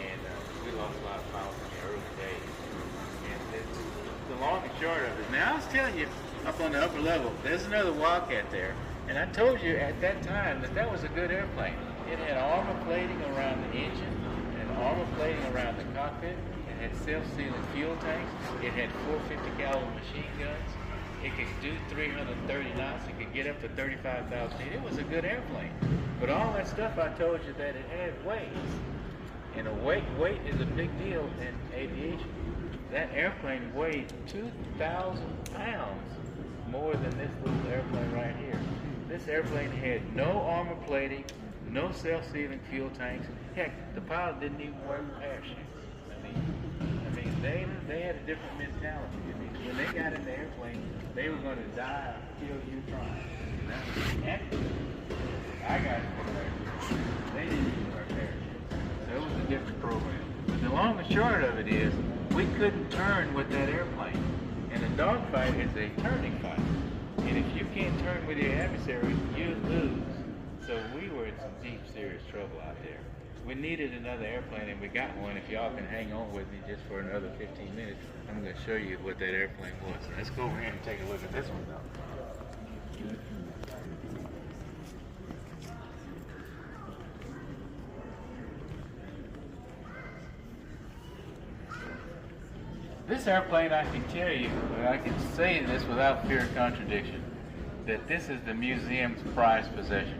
and we lost a lot of pilots in the early days. And the long and short of it. Now I was telling you, up on the upper level, there's another Wildcat there, and I told you at that time that that was a good airplane. It had armor plating around the engine, and armor plating around the cockpit. It had self-sealing fuel tanks. It had 450 caliber machine guns. It could do 330 knots. It could get up to 35,000 feet. It was a good airplane. But all that stuff I told you that it had weights, and weight is a big deal in aviation. That airplane weighed 2,000 pounds more than this little airplane right here. This airplane had no armor plating, no self-sealing fuel tanks. Heck, the pilot didn't even wear parachutes. I mean, they had a different mentality. I mean, when they got in the airplane, they were going to die or kill you trying. And I got in the parachute. They didn't even wear parachutes. So it was a different program. But the long and short of it is, we couldn't turn with that airplane. And a dogfight is a turning fight. And if you can't turn with your adversary, you lose. So we were in some deep, serious trouble out there. We needed another airplane, and we got one. If y'all can hang on with me just for another 15 minutes, I'm going to show you what that airplane was. Let's go over here and take a look at this one, though. This airplane, I can tell you, I can say this without fear of contradiction, that this is the museum's prized possession.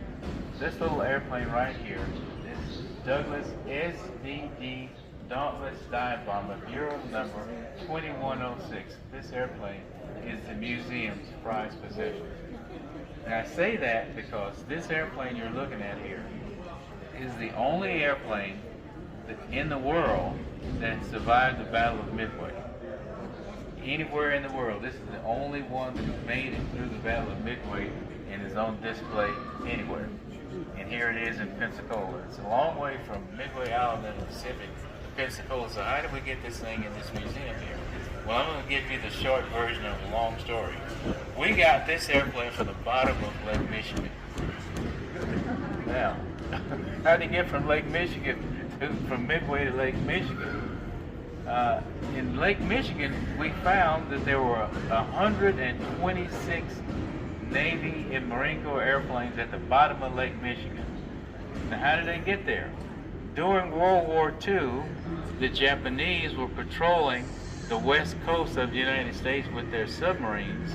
This little airplane right here, this Douglas SDD Dauntless Dive Bomber, Bureau number 2106. This airplane is the museum's prized possession. And I say that because this airplane you're looking at here is the only airplane in the world that survived the Battle of Midway. Anywhere in the world, this is the only one that made it through the Battle of Midway and is on display anywhere. And here it is in Pensacola. It's a long way from Midway Island in the Pacific to Pensacola. So how did we get this thing in this museum here? Well, I'm going to give you the short version of a long story. We got this airplane from the bottom of Lake Michigan. Now, how did it get from Lake Michigan from Midway to Lake Michigan? In Lake Michigan, we found that there were 126 Navy and Marine Corps airplanes at the bottom of Lake Michigan. Now, how did they get there? During World War II, the Japanese were patrolling the west coast of the United States with their submarines.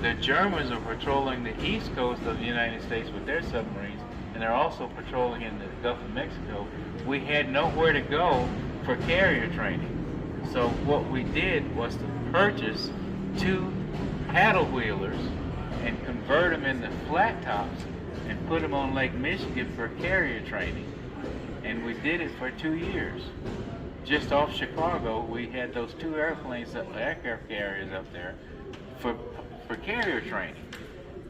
The Germans were patrolling the east coast of the United States with their submarines, and they're also patrolling in the Gulf of Mexico. We had nowhere to go for carrier training. So what we did was to purchase 2 paddle wheelers and convert them into flat tops and put them on Lake Michigan for carrier training. And we did it for 2 years. Just off Chicago, we had those 2 airplanes, aircraft carriers up there for carrier training.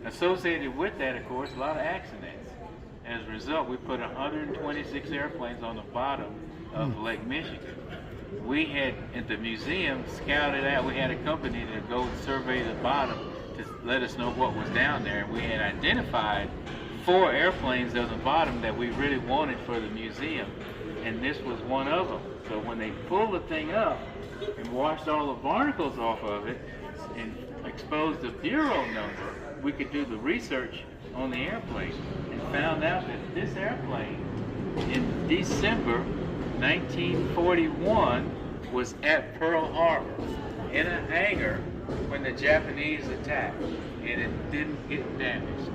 Associated with that, of course, a lot of accidents. As a result, we put 126 airplanes on the bottom of Lake Michigan. We had, at the museum, scouted out, we had a company to go and survey the bottom to let us know what was down there. And we had identified 4 airplanes on the bottom that we really wanted for the museum, and this was one of them. So when they pulled the thing up and washed all the barnacles off of it and exposed the bureau number, we could do the research on the airplane and found out that this airplane in December 1941 was at Pearl Harbor in a hangar when the Japanese attacked, and it didn't get damaged.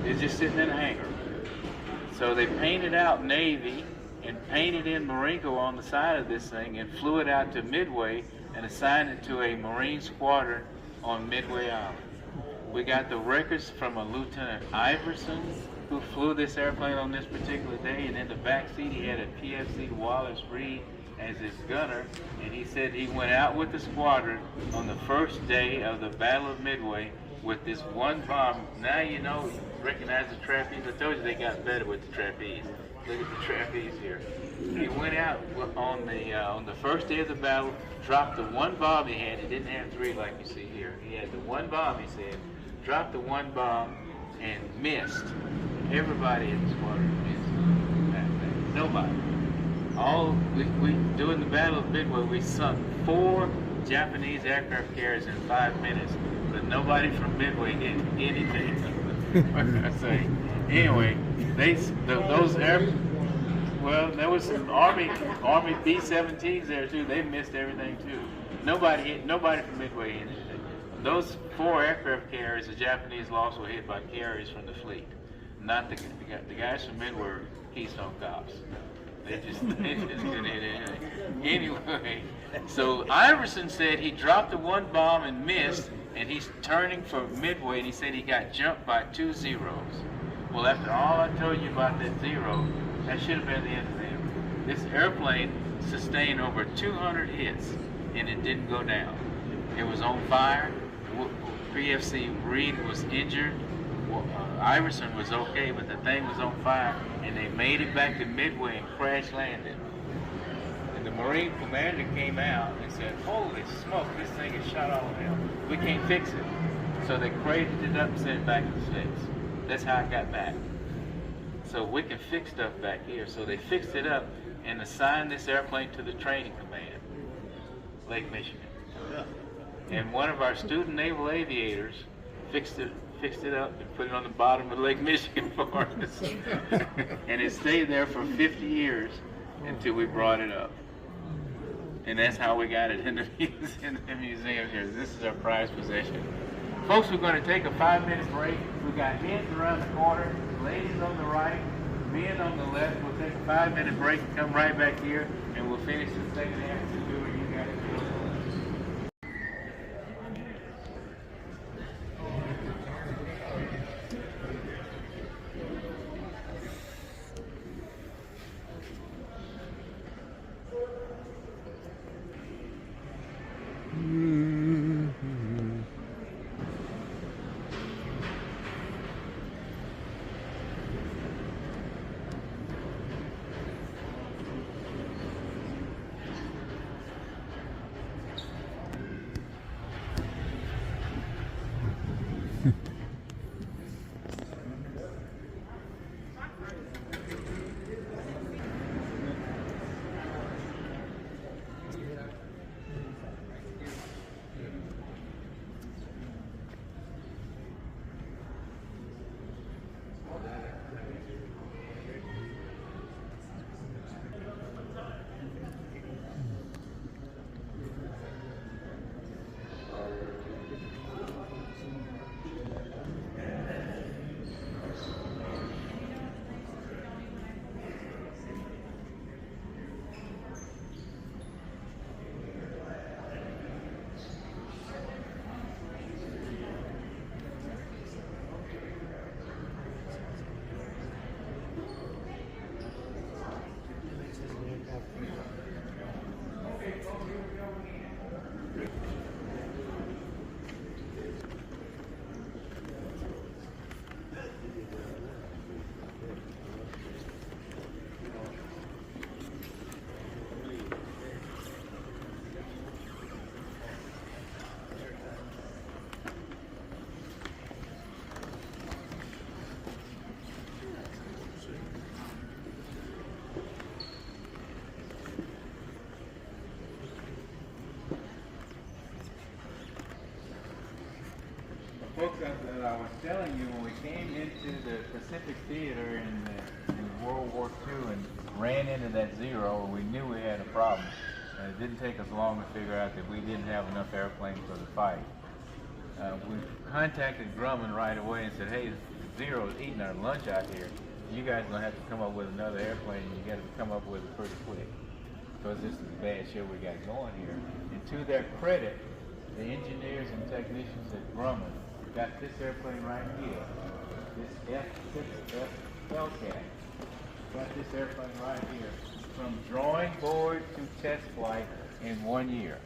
It's just sitting in a hangar. So they painted out Navy and painted in Marengo on the side of this thing and flew it out to Midway and assigned it to a Marine squadron on Midway Island. We got the records from a Lieutenant Iverson who flew this airplane on this particular day, and in the back seat he had a PFC Wallace Reed as his gunner, and he said he went out with the squadron on the first day of the Battle of Midway with this one bomb. Now you know, recognize the trapeze. I told you they got better with the trapeze. Look at the trapeze here. He went out on the first day of the battle, dropped the one bomb he had. He didn't have 3 like you see here. He had the one bomb, he said, dropped the one bomb and missed. Everybody in the squadron missed. Nobody. We during the Battle of Midway, we sunk 4 Japanese aircraft carriers in 5 minutes, but nobody from Midway did anything. I say. Anyway, well, there was some Army B-17s there too. They missed everything too. Nobody from Midway hit anything. Those 4 aircraft carriers the Japanese lost were hit by carriers from the fleet. Not the guys from Midway were Keystone cops. They just didn't hit anything. Anyway, so Iverson said he dropped the one bomb and missed, and he's turning for Midway, and he said he got jumped by 2 zeros. Well, after all I told you about that 0, that should have been the end of them. This airplane sustained over 200 hits, and it didn't go down. It was on fire. PFC Reed was injured. Iverson was okay, but the thing was on fire, and they made it back to Midway and crash landed. And the Marine commander came out and said, "Holy smoke, this thing is shot all down. We can't fix it." So they crated it up and sent it back to the States. That's how it got back. So we can fix stuff back here. So they fixed it up and assigned this airplane to the training command, Lake Michigan. And one of our student naval aviators fixed it up and put it on the bottom of Lake Michigan for us. And it stayed there for 50 years until we brought it up. And that's how we got it in the museum here. This is our prized possession. Folks, we're going to take a 5-minute break. We've got heads around the corner, ladies on the right, men on the left. We'll take a 5-minute break and come right back here, and we'll finish the second half of the tour. You got it. was telling you, when we came into the Pacific Theater in World War II and ran into that zero, we knew we had a problem. And it didn't take us long to figure out that we didn't have enough airplanes for the fight. We contacted Grumman right away and said, hey, Zero is eating our lunch out here. You guys are going to have to come up with another airplane, and you got to come up with it pretty quick, because this is a bad show we got going here. And to their credit, the engineers and technicians at Grumman got this airplane right here, this F6F Hellcat. Got this airplane right here, from drawing board to test flight in 1 year.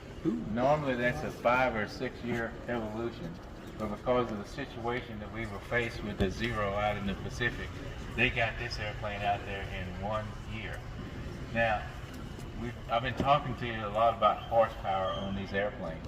Normally that's a 5 or 6 year evolution, but because of the situation that we were faced with the Zero out in the Pacific, they got this airplane out there in 1 year. Now, I've been talking to you a lot about horsepower on these airplanes.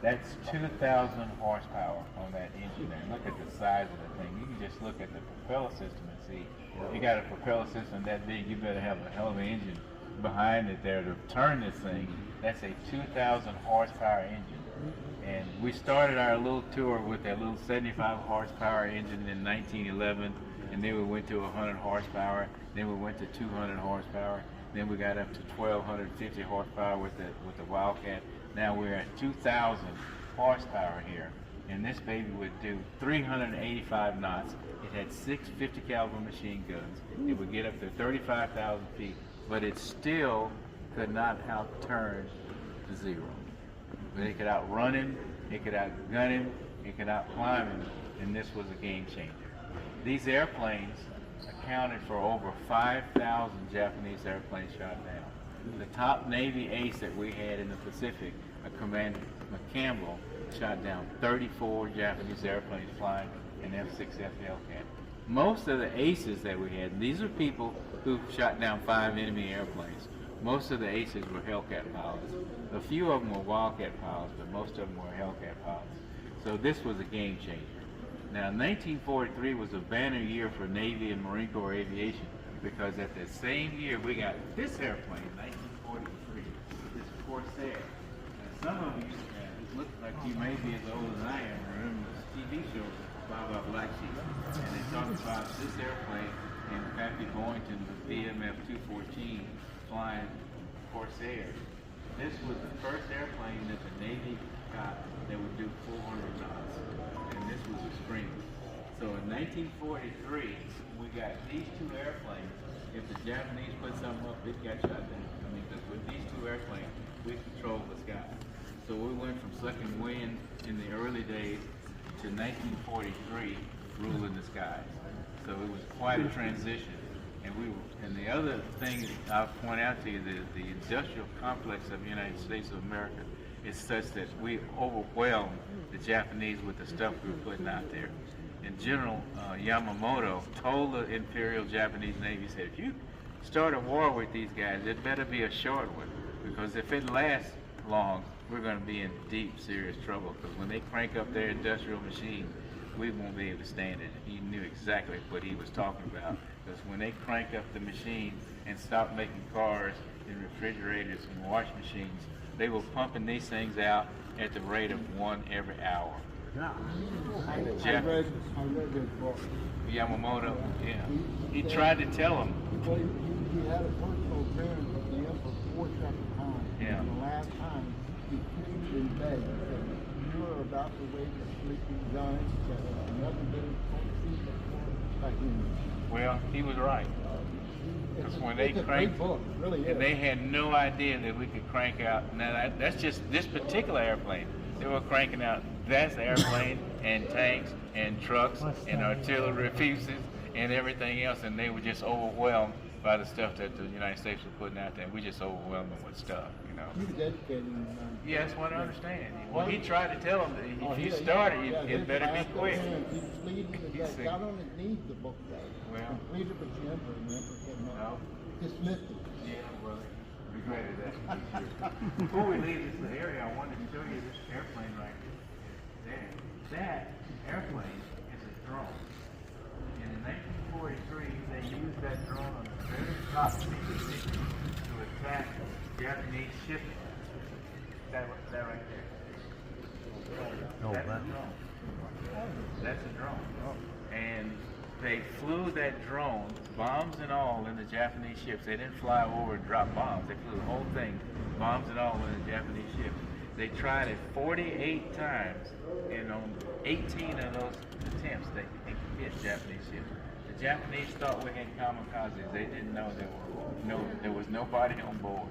That's 2,000 horsepower on that engine there. Look at the size of the thing. You can just look at the propeller system and see. If you got a propeller system that big, you better have a hell of an engine behind it there to turn this thing. That's a 2,000 horsepower engine. And we started our little tour with that little 75 horsepower engine in 1911, and then we went to 100 horsepower, then we went to 200 horsepower, then we got up to 1,250 horsepower with the Wildcat. Now we're at 2,000 horsepower here, and this baby would do 385 knots. It had 6 50 caliber machine guns. It would get up to 35,000 feet, but it still could not outturn the Zero. But it could outrun him, it could outgun him, it could outclimb him, and this was a game changer. These airplanes accounted for over 5,000 Japanese airplanes shot down. The top Navy ace that we had in the Pacific, a Commander McCampbell, shot down 34 Japanese airplanes flying an F6F Hellcat. Most of the aces that we had, these are people who shot down 5 enemy airplanes. Most of the aces were Hellcat pilots. A few of them were Wildcat pilots, but most of them were Hellcat pilots. So this was a game changer. Now, 1943 was a banner year for Navy and Marine Corps aviation, because at the same year we got this airplane, 1943, this Corsair. Now, some of you, it looks like you may be as old as I am, remember this TV show, Baba Black Sheep, and they talked about this airplane and Pappy Boynton with BMF 214 flying Corsair. This was the first airplane that the Navy got that would do 400 knots, and this was a spring. So in 1943, we got these 2 airplanes. If the Japanese put something up, it got shot down. I mean, because with these 2 airplanes, we controlled the sky. So we went from sucking wind in the early days to 1943 ruling the skies. So it was quite a transition. And the other thing I'll point out to you, the industrial complex of the United States of America is such that we overwhelmed the Japanese with the stuff we were putting out there. And General Yamamoto told the Imperial Japanese Navy, said, if you start a war with these guys, it better be a short one, because if it lasts long, we're going to be in deep, serious trouble, because when they crank up their industrial machine, we won't be able to stand it. He knew exactly what he was talking about, because when they crank up the machine and stop making cars and refrigerators and wash machines, they were pumping these things out at the rate of 1 every hour. I read his book. Yamamoto, yeah. He tried to tell them. He had a personal friend with the Emperor 4 separate times. Yeah. And the last time he slept in bed. He said, you are about to wake a sleeping giant. He said, nothing but a human. Well, he was right. Because when they cranked, really and they had no idea that we could crank out. Now that's just this particular airplane. They were cranking out that airplane and tanks and trucks and artillery pieces and everything else, and they were just overwhelmed by the stuff that the United States was putting out there. And we just overwhelmed them with stuff, you know. He was educated him. Yeah, that's what I understand. Well, he tried to tell them that if you started, it better be quick. He was leading and got on his knees, the book guy. Well, completed with the Emperor, and the Emperor said no. Dismissed it. Yeah, well, regretted that. Before we leave this area, I wanted to show you this airplane right there. That airplane is a drone. And in 1943, they used that drone on the very top secret to attack Japanese shipping. That right there. Oh, That's that. the drone. That's a drone. And they flew that drone, bombs and all, in the Japanese ships. They didn't fly over and drop bombs. They flew the whole thing, bombs and all, in the Japanese ships. They tried it 48 times, and on 18 of those attempts, they hit Japanese ships. The Japanese thought we had kamikazes. They didn't know there was nobody on board.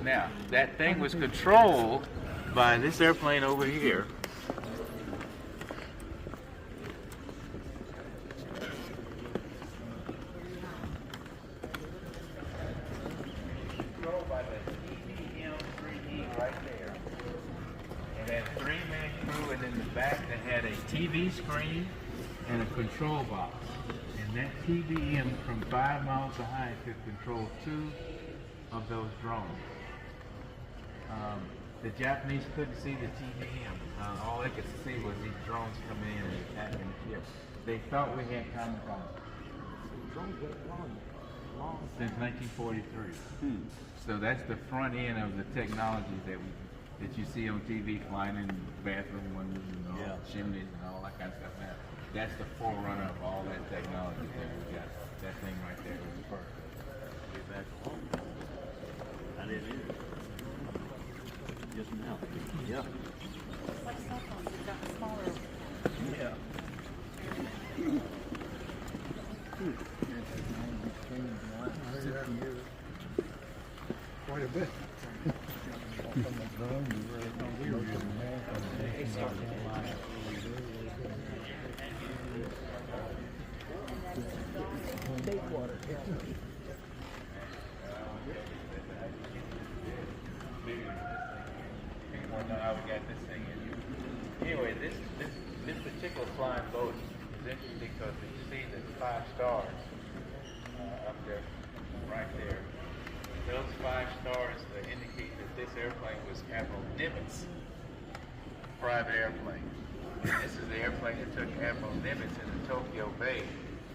Now, that thing was controlled by this airplane over here. Controlled by the TBM-3E right there. It had a 3-man crew, and in the back they had a TV screen and a control box. And that TBM from 5 miles of height could control 2 of those drones. The Japanese couldn't see the TBM. All they could see was these drones coming in and attacking the ships. They thought we had kamikazes. Drones get long. Since 1943. So that's the front end of the technology that you see on TV, flying in bathroom windows and all, chimneys and all that kind of stuff. Now, that's the forerunner of all that technology that we got. That thing right there was the first. Get back home. And it is. Just now. Yeah. It's like cell phones, they've gotten smaller. Yeah. Quite a bit. Take water. People want to know how we got this thing in. Anyway, this particular flying boat is interesting because you see the 5 stars up there, right there. Those 5 stars indicate that this airplane was Admiral Nimitz' private airplane. And this is the airplane that took Admiral Nimitz into Tokyo Bay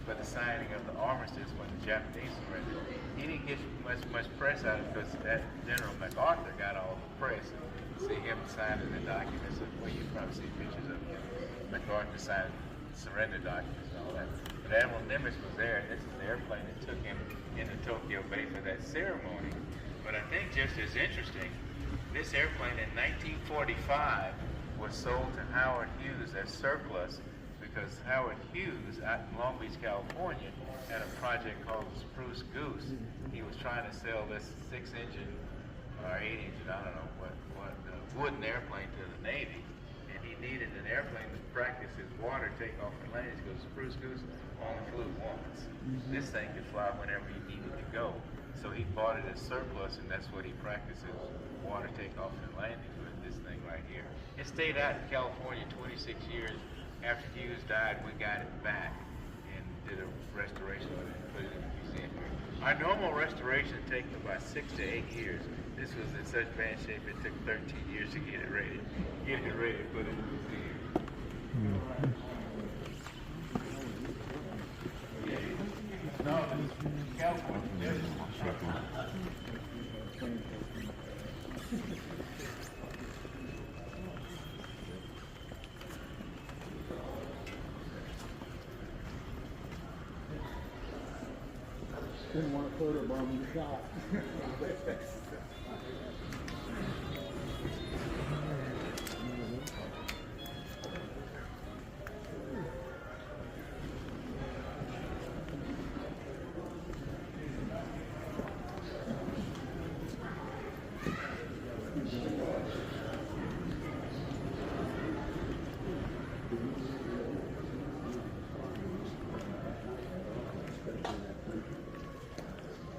for the signing of the armistice when the Japanese surrendered. He didn't get much press out of it because that General MacArthur got all the press. You see him signing the documents. Well, you probably see pictures of him. MacArthur signing surrender documents and all that. But Admiral Nimitz was there, and this is the airplane that took him into Tokyo Bay for that ceremony. But I think just as interesting, this airplane in 1945 was sold to Howard Hughes as surplus because Howard Hughes out in Long Beach, California had a project called Spruce Goose. He was trying to sell this 6-engine or 8-engine, I don't know what wooden airplane to the Navy. And he needed an airplane to practice his water takeoff and landings because Spruce Goose only flew once. This thing could fly whenever he needed to go. So he bought it as surplus, and that's what he practiced his water takeoff and landings with, this thing right here. It stayed out in California 26 years. After Hughes died, we got it back and did a restoration of it and put it in the museum here. Our normal restoration takes about 6 to 8 years. This was in such bad shape it took 13 years to get it ready to put it in the museum. No, this is California. Didn't want to photobomb the shot.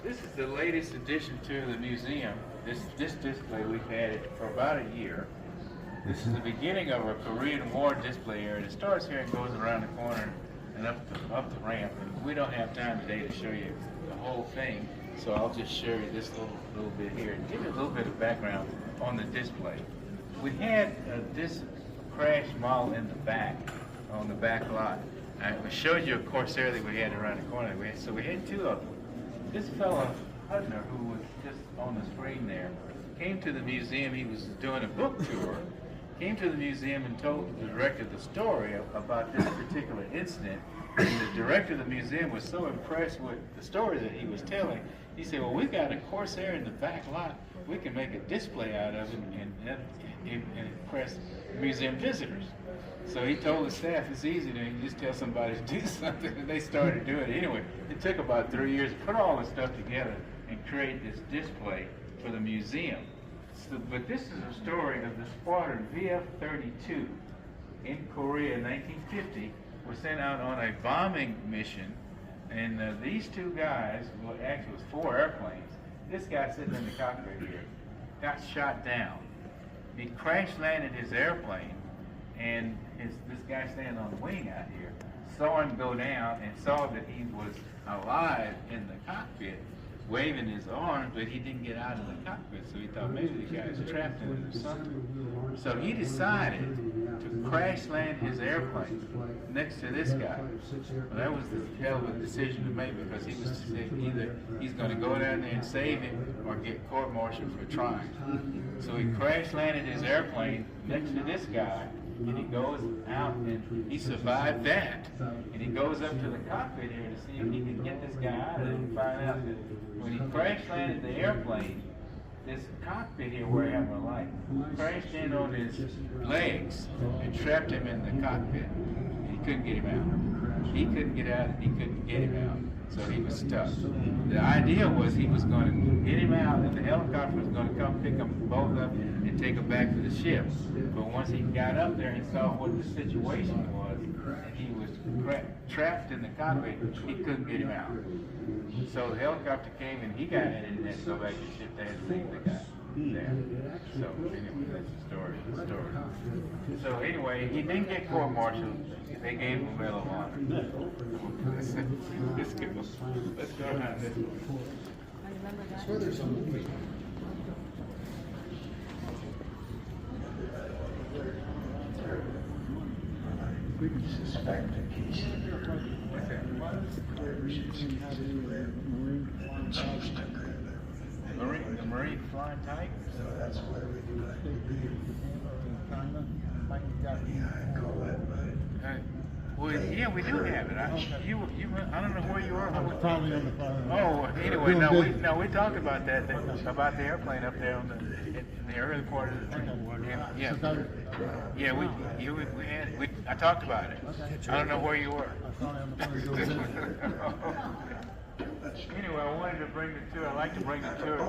This is the latest addition to the museum. This display, we've had it for about a year. This is the beginning of a Korean War display area. It starts here and goes around the corner and up the ramp. And we don't have time today to show you the whole thing, so I'll just show you this little bit here and give you a little bit of background on the display. We had this crash model in the back, on the back lot. We showed you a Corsair that we had around the corner. So we had 2 of them. This fellow, Hudner, who was just on the screen there, came to the museum. He was doing a book tour, came to the museum and told the director the story about this particular incident. And the director of the museum was so impressed with the story that he was telling. He said, well, we've got a Corsair in the back lot. We can make a display out of it and impress museum visitors. So he told the staff, it's easy to just tell somebody to do something, and they started doing it. Anyway, it took about 3 years to put all this stuff together and create this display for the museum. So, but this is a story of the squadron VF-32 in Korea in 1950 was sent out on a bombing mission, and these two guys, well actually it was 4 airplanes, this guy sitting in the cockpit here got shot down. He crash landed his airplane, and this guy standing on the wing out here saw him go down and saw that he was alive in the cockpit, waving his arms, but he didn't get out of the cockpit, so he thought maybe the guy's trapped in it or something. So he decided to crash land his airplane next to this guy. Well, that was the hell of a decision to make, because he was either he's going to go down there and save him or get court-martialed for trying. So he crash landed his airplane next to this guy, and he goes out and he survived that. And he goes up to the cockpit here to see if he can get this guy out of there and find out that when he crash landed the airplane, this cockpit here where I have my light crashed in on his legs and trapped him in the cockpit. He couldn't get him out. He couldn't get out, and he couldn't get him out. So he was stuck. The idea was he was going to get him out, and the helicopter was going to come pick them both up and take them back to the ship. But once he got up there and saw what the situation was, and he was trapped in the cockpit, he couldn't get him out. So the helicopter came and he got in it and had to go back to the ship. They had to save the guy there. So anyway, that's the story. So anyway, he didn't get court-martialed. They gave him a Medal of Honor. Let's go. Let's go around this. I remember that. The Marine flying type? So that's why we do it. Well, yeah, we do have it. I don't know where you are. Probably on the phone. Oh, anyway, we talked about that, about the airplane up there in the early part of the thing. I talked about it. I don't know where you were. Anyway, I wanted to bring the tour. I like to bring the tour to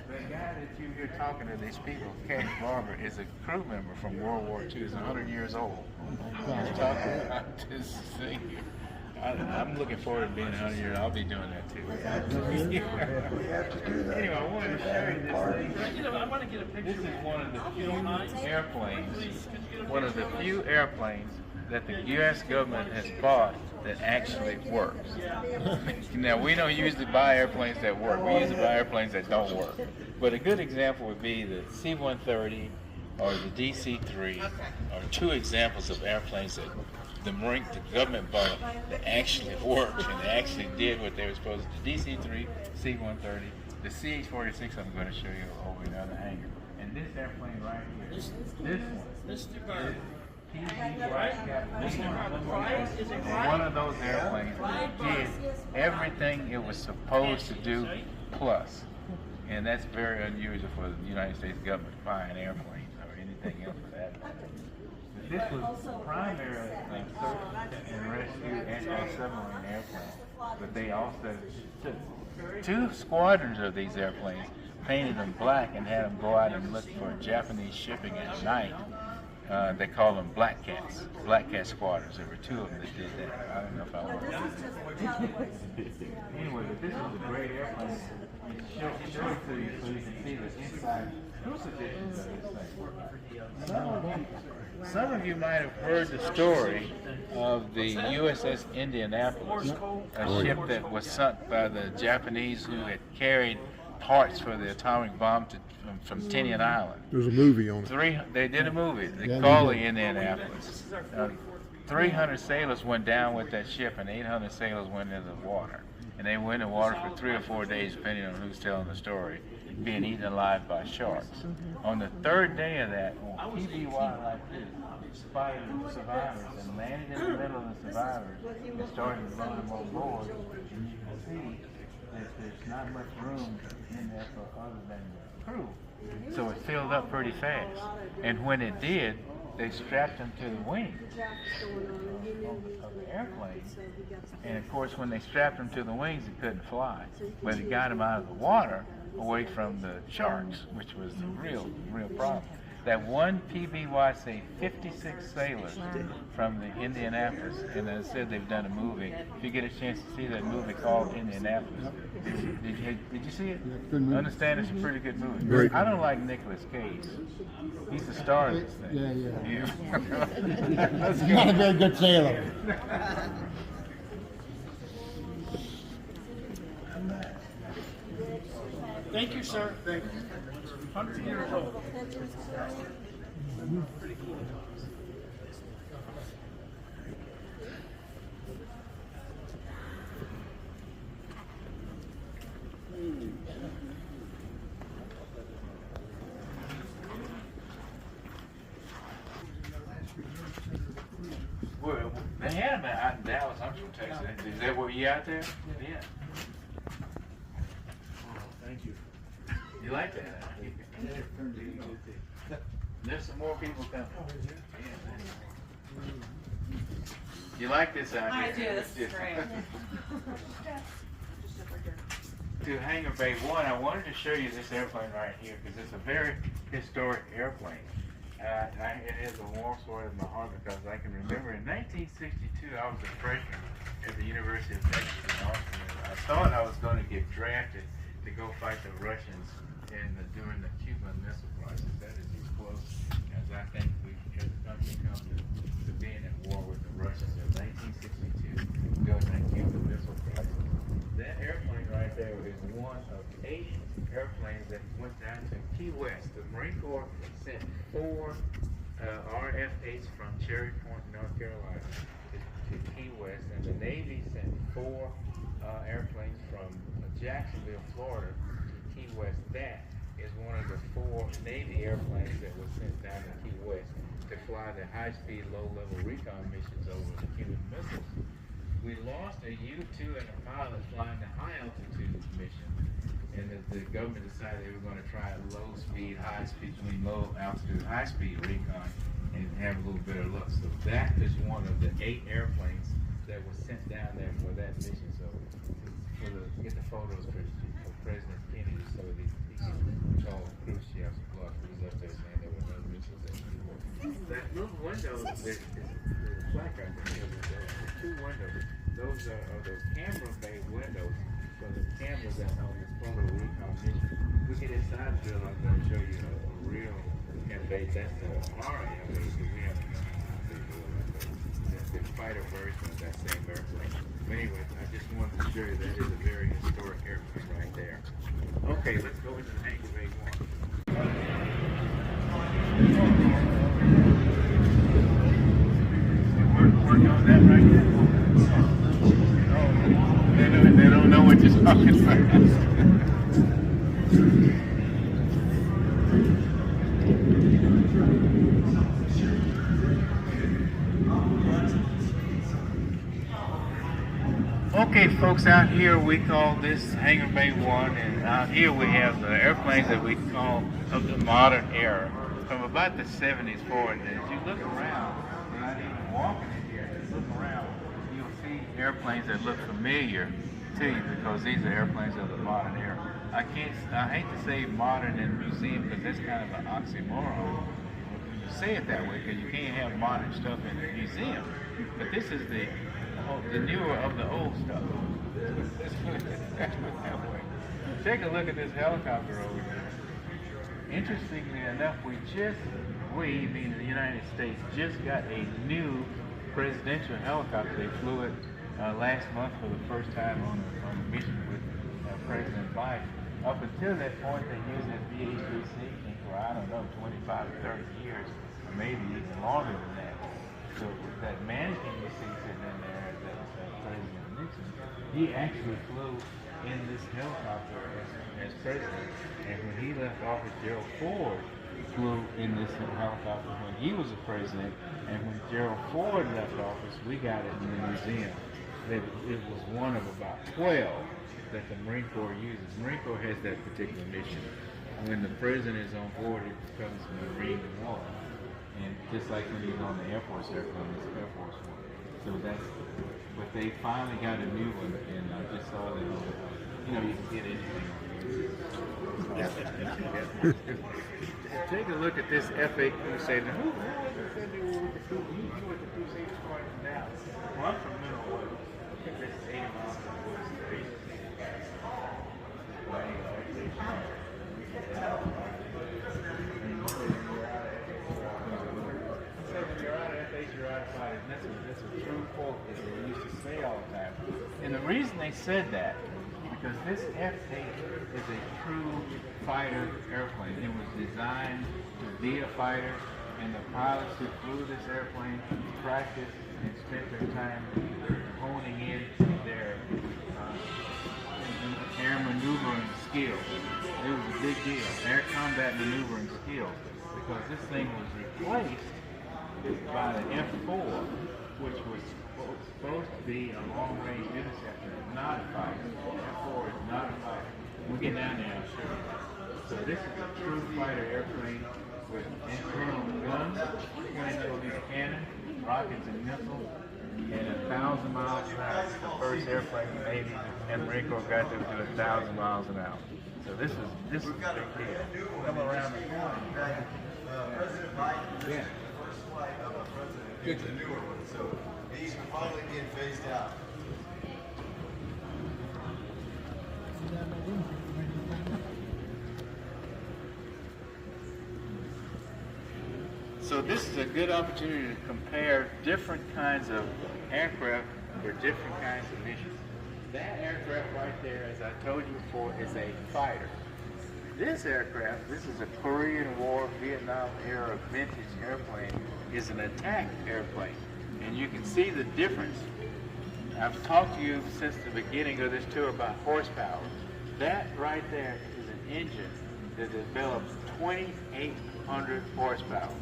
the guy that you hear talking to these people, Cash Barber, is a crew member from World War II. He's 100 years old. He's talking about this thing. I'm looking forward to being 100 years old. I'll be doing that too. Anyway, I wanted to show you this thing. I want to get a picture. This is one of the few airplanes that the U.S. government has bought that actually works. Now, we don't usually buy airplanes that work. We usually buy airplanes that don't work. But a good example would be the C-130 or the DC-3 are 2 examples of airplanes that the government bought that actually worked and actually did what they were supposed to. The DC-3, C-130, the CH-46 I'm going to show you over in the other hangar. And this airplane right here, this one, one of those airplanes did everything it was supposed to do plus. And that's very unusual for the United States government buying airplanes or anything else for that. But this was primarily a search and rescue anti-submarine airplane. But they also took 2 squadrons of these airplanes, painted them black, and had them go out and look for Japanese shipping at night. They call them Black Cats squadrons. There were 2 of them that did that. I don't know if I want Anyway, but this is a great airplane. Show it to you so you can see the inside crucifixions of this thing. Some of you might have heard the story of the USS Indianapolis, a ship that was sunk by the Japanese who had carried parts for the atomic bomb from Tinian Island. There's a movie on it. They did a movie. They call it Indianapolis. 300 sailors went down with that ship, and 800 sailors went into the water. And they went in the water for 3 or 4 days, depending on who's telling the story, being eaten alive by sharks. On the 3rd day of that, PBY like this, spotted the survivors and landed in the middle of the survivors and started to run them on board. And you can see that there's not much room in there for other than the crew. So it filled up pretty fast. And when it did, they strapped them to the wing of the airplane. And of course, when they strapped them to the wings, it couldn't fly. But it got them out of the water, away from the sharks, which was the real problem. That one PBY saved 56 sailors from the Indianapolis, and as I said, they've done a movie. If you get a chance to see that movie called Indianapolis, did you see it? I understand it's a pretty good movie. Great. I don't like Nicolas Cage. He's the star of this thing. Yeah. Let's He's not a go. very good sailor. Thank you, sir. Thank you. 100 years old. Well, they had them out in Dallas. I'm from Texas. Is that where you out there? Yeah. Thank you. You like that? There's some more people coming. You like this idea? I do, this is great. To Hangar Bay 1, I wanted to show you this airplane right here because it's a very historic airplane. It has a warm spot in my heart because I can remember in 1962 I was a freshman at the University of Texas in Austin. I thought I was going to get drafted to go fight the Russians during the Cuban Missile Crisis. That is as close as I think we as a country come to being at war with the Russians in 1962 during that Cuban Missile Crisis. That airplane right there is one of 8 airplanes that went down to Key West. The Marine Corps sent 4 RF-8s from Cherry Point, North Carolina to Key West, and the Navy sent 4 airplanes from Jacksonville, Florida to Key West. That is one of the 4 Navy airplanes that was sent down to Key West to fly the high-speed, low-level recon missions over the Cuban missiles. We lost a U-2 and a pilot flying the high-altitude mission, and the government decided they were going to try low-speed, high-speed, low-altitude, high-speed recon and have a little bit of luck. So that is one of the 8 airplanes that was sent down there for that mission. So get the photos for President Kennedy so that he can call Khrushchev's bluff. He was up there saying there were no missiles that he worked. That little window is the placard thing. There's 2 windows. Those are those camera bay windows for the cameras that on this photo recon mission. We get inside the drill, I'm going to show you a real bay. That's the Mara bay that we have the fighter version of that same airplane. But anyway, I just wanted to show you that is a very historic airplane right there. Okay, let's go into the Hangar Bay 1. Working on that right there. They don't know what you're talking about. Okay, folks, out here we call this Hangar Bay 1, and out here we have the airplanes that we call of the modern era, from about the 70s forward. And as you look around, without even walking in here, just look around, you'll see airplanes that look familiar to you because these are airplanes of the modern era. I hate to say modern in museum because that's kind of an oxymoron. You say it that way because you can't have modern stuff in a museum. But this is the newer of the old stuff. Let's put it that way. Take a look at this helicopter over there. Interestingly enough, we, meaning the United States, just got a new presidential helicopter. They flew it last month for the first time on a mission with President Biden. Up until that point, they used that VH3C for, I don't know, 25 or 30 years, or maybe even longer than that. So that mannequin you see sitting in there, that President Nixon, he actually flew in this helicopter as president. And when he left office, Gerald Ford flew in this helicopter when he was a president. And when Gerald Ford left office, we got it in the museum. It was one of about 12 that the Marine Corps uses. The Marine Corps has that particular mission. When the president is on board, it becomes Marine One. And just like when he's on the Air Force airplane, it's Air Force One. So that's, but they finally got a new one, and I just saw that, you know, you can get anything on YouTube. Take a look at this F-8 Crusader. Who said you were the Crusader Squadron now? Well, I'm from Mineral Oil. I think this is 80 miles from the woods. That's a true quote that they used to say all the time. And the reason they said that, because this F-8 is a true fighter airplane. It was designed to be a fighter, and the pilots who flew this airplane practiced and spent their time honing in their air maneuvering skills. It was a big deal, air combat maneuvering skills, because this thing was replaced by the F-4, which was supposed to be a long-range interceptor, not a fighter. F-4 is not a fighter. We'll get down there and show you. So this is a true fighter airplane with internal guns, 20mm cannon, rockets and missiles, and 1,000 miles an hour. It's the first airplane the Navy and Marine Corps got to do 1,000 miles an hour. So this is a big deal. Come around the corner. President Biden, Yeah. first flight of a president in the newer one, so these are finally being phased out. So this is a good opportunity to compare different kinds of aircraft for different kinds of missions. That aircraft right there, as I told you before, is a fighter. This aircraft, this is a Korean War, Vietnam era vintage airplane, is an attack airplane. And you can see the difference. I've talked to you since the beginning of this tour about horsepower. That right there is an engine that develops 2,800 horsepower.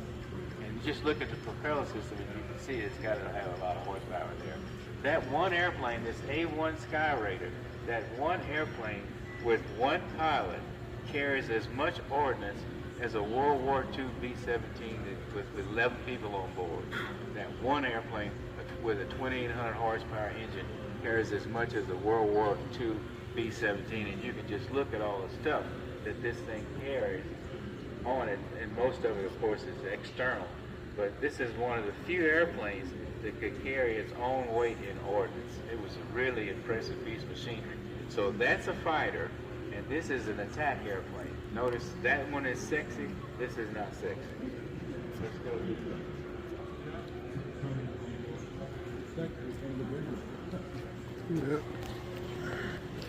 And just look at the propeller system and you can see it's got to have a lot of horsepower there. That one airplane, this A-1 Skyraider, that one airplane with one pilot carries as much ordnance as a World War II B-17 with 11 people on board. That one airplane with a 2,800 horsepower engine carries as much as a World War II B-17, and you can just look at all the stuff that this thing carries on it, and most of it, of course, is external. But this is one of the few airplanes that could carry its own weight in ordnance. It was a really impressive piece of machinery. So that's a fighter, and this is an attack airplane. Notice that one is sexy, this is not sexy. Let's go.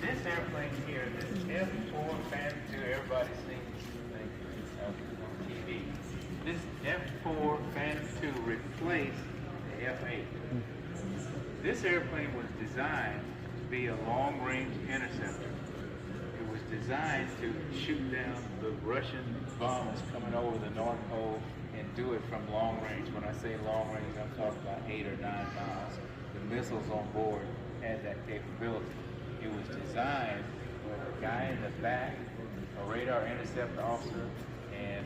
This airplane here, this F-4 Phantom II, everybody's seen this thing on TV. This F-4 Phantom II replaced the F-8. This airplane was designed to be a long-range interceptor. It was designed to shoot down the Russian bombers coming over the North Pole and do it from long range. When I say long range, I'm talking about 8 or 9 miles. The missiles on board had that capability. It was designed with a guy in the back, a radar interceptor officer, and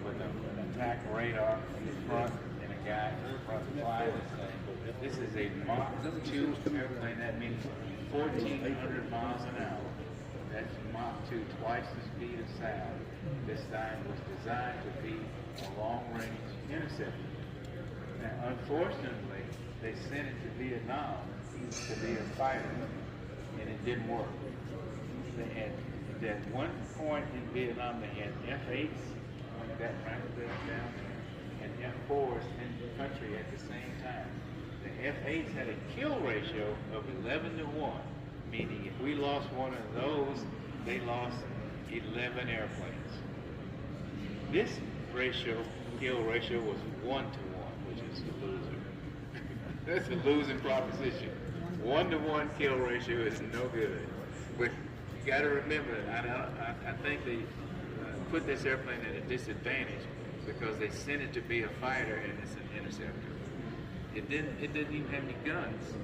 with an attack radar in the front, and a guy in the front flying this thing. This is a Mach 2 airplane. That means 1,400 miles an hour. That's Mach 2, twice the speed of sound. This thing was designed to be a long-range interceptor. Now, unfortunately, they sent it to Vietnam to be a fighter, and it didn't work. They had, at one point in Vietnam, they had F-8s, like that rapidly down there, and F-4s in the country at the same time. The F-8s had a kill ratio of 11 to 1, meaning if we lost one of those, they lost 11 airplanes. This ratio, kill ratio, was 1 to 1, which is a loser. That's a losing proposition. 1-to-1 kill ratio is no good. But you got to remember, I think they put this airplane at a disadvantage because they sent it to be a fighter and it's an interceptor. It didn't even have any guns.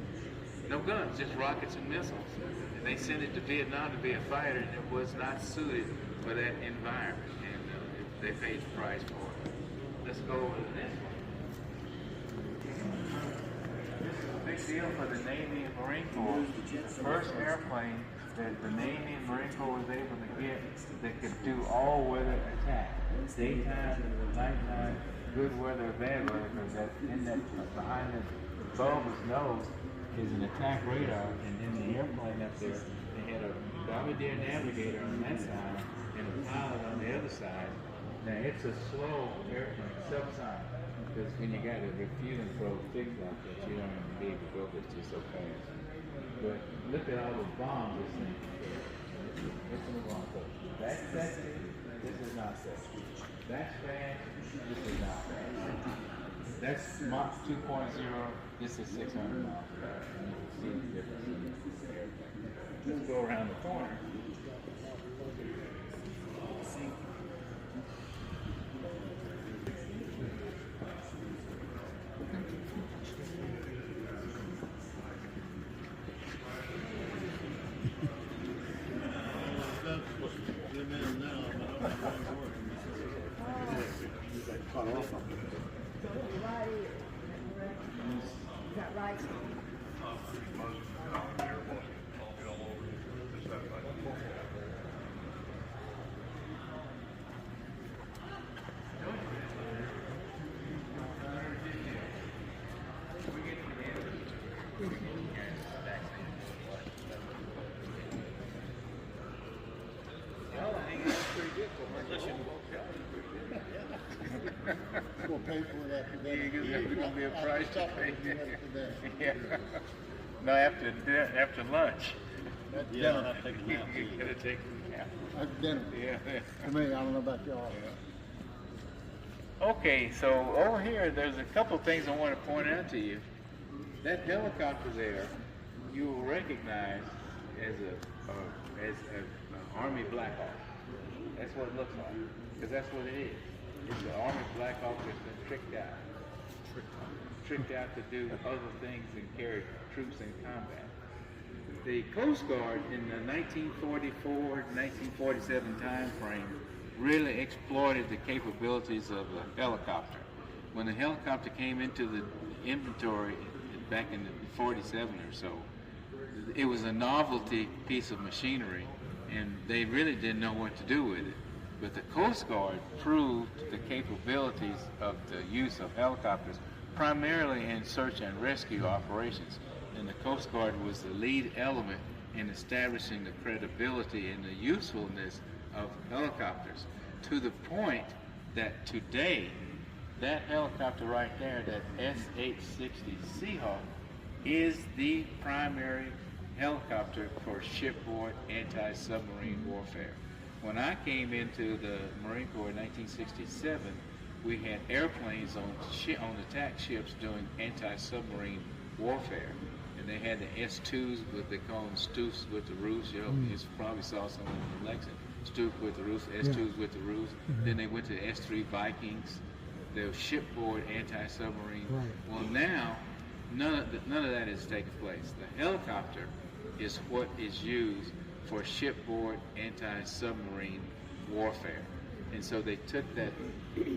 No guns, just rockets and missiles. And they sent it to Vietnam to be a fighter, and it was not suited for that environment. And they paid the price for it. Let's go over to this one. This is a big deal for the Navy and Marine Corps. First airplane that the Navy and Marine Corps was able to get that could do all weather attack. Daytime, nighttime, good weather, bad weather, because that in that behind the bulbous nose is an attack radar, and in the airplane up there, they had a bombardier navigator on that side and a pilot on the other side. Now it's a slow airplane, subsonic, because when you got a refuel and throw things like that, you don't even be able to go this just so fast. But look at all the bombs this thing can carry. Let's move on. So that's sexy. This is not sexy. That's fast. This is not fast. That's Mach 2.0. This is 600 miles per hour. And you can see the difference in the airplane. Let's go around the corner. That right. We'll pay for it after that. You're going to be a price to pay. Yeah. No, after lunch. That's Yeah, dinner. I'll take a nap You're too. going to take a nap. That's dinner. Yeah. To me, I don't know about y'all. Okay, so over here, there's a couple things I want to point out to you. That helicopter there, you will recognize as an Army Black Hawk. That's what it looks like, because that's what it is. It's an Army Black Hawk that's been tricked out to do other things and carry troops in combat. The Coast Guard in the 1944-1947 time frame really exploited the capabilities of the helicopter. When the helicopter came into the inventory back in the 47 or so, it was a novelty piece of machinery, and they really didn't know what to do with it. But the Coast Guard proved the capabilities of the use of helicopters primarily in search and rescue operations. And the Coast Guard was the lead element in establishing the credibility and the usefulness of helicopters, to the point that today, that helicopter right there, that SH-60 Seahawk, is the primary helicopter for shipboard anti-submarine warfare. When I came into the Marine Corps in 1967, we had airplanes on attack ships doing anti-submarine warfare. And they had the S2s, what they call them Stoofs with the roofs. You probably saw some of them in Lexington. Stoof with the roofs, S2s with the roofs. Then they went to the S3 Vikings. They were shipboard anti-submarine. Well, now, none of that is taking place. The helicopter is what is used for shipboard anti-submarine warfare. And so they took that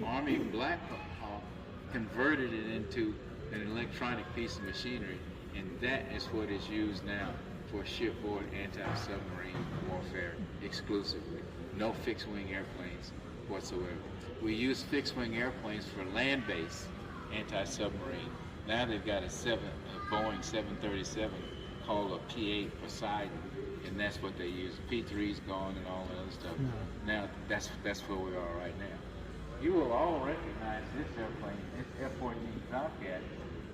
Army Black Hawk, converted it into an electronic piece of machinery, and that is what is used now for shipboard anti-submarine warfare exclusively. No fixed-wing airplanes whatsoever. We use fixed-wing airplanes for land-based anti-submarine. Now they've got a Boeing 737 called a P-8 Poseidon, and that's what they use. P-3's gone and all that other stuff. Now that's where we are right now. You will all recognize this airplane, it's F-14 Tomcat.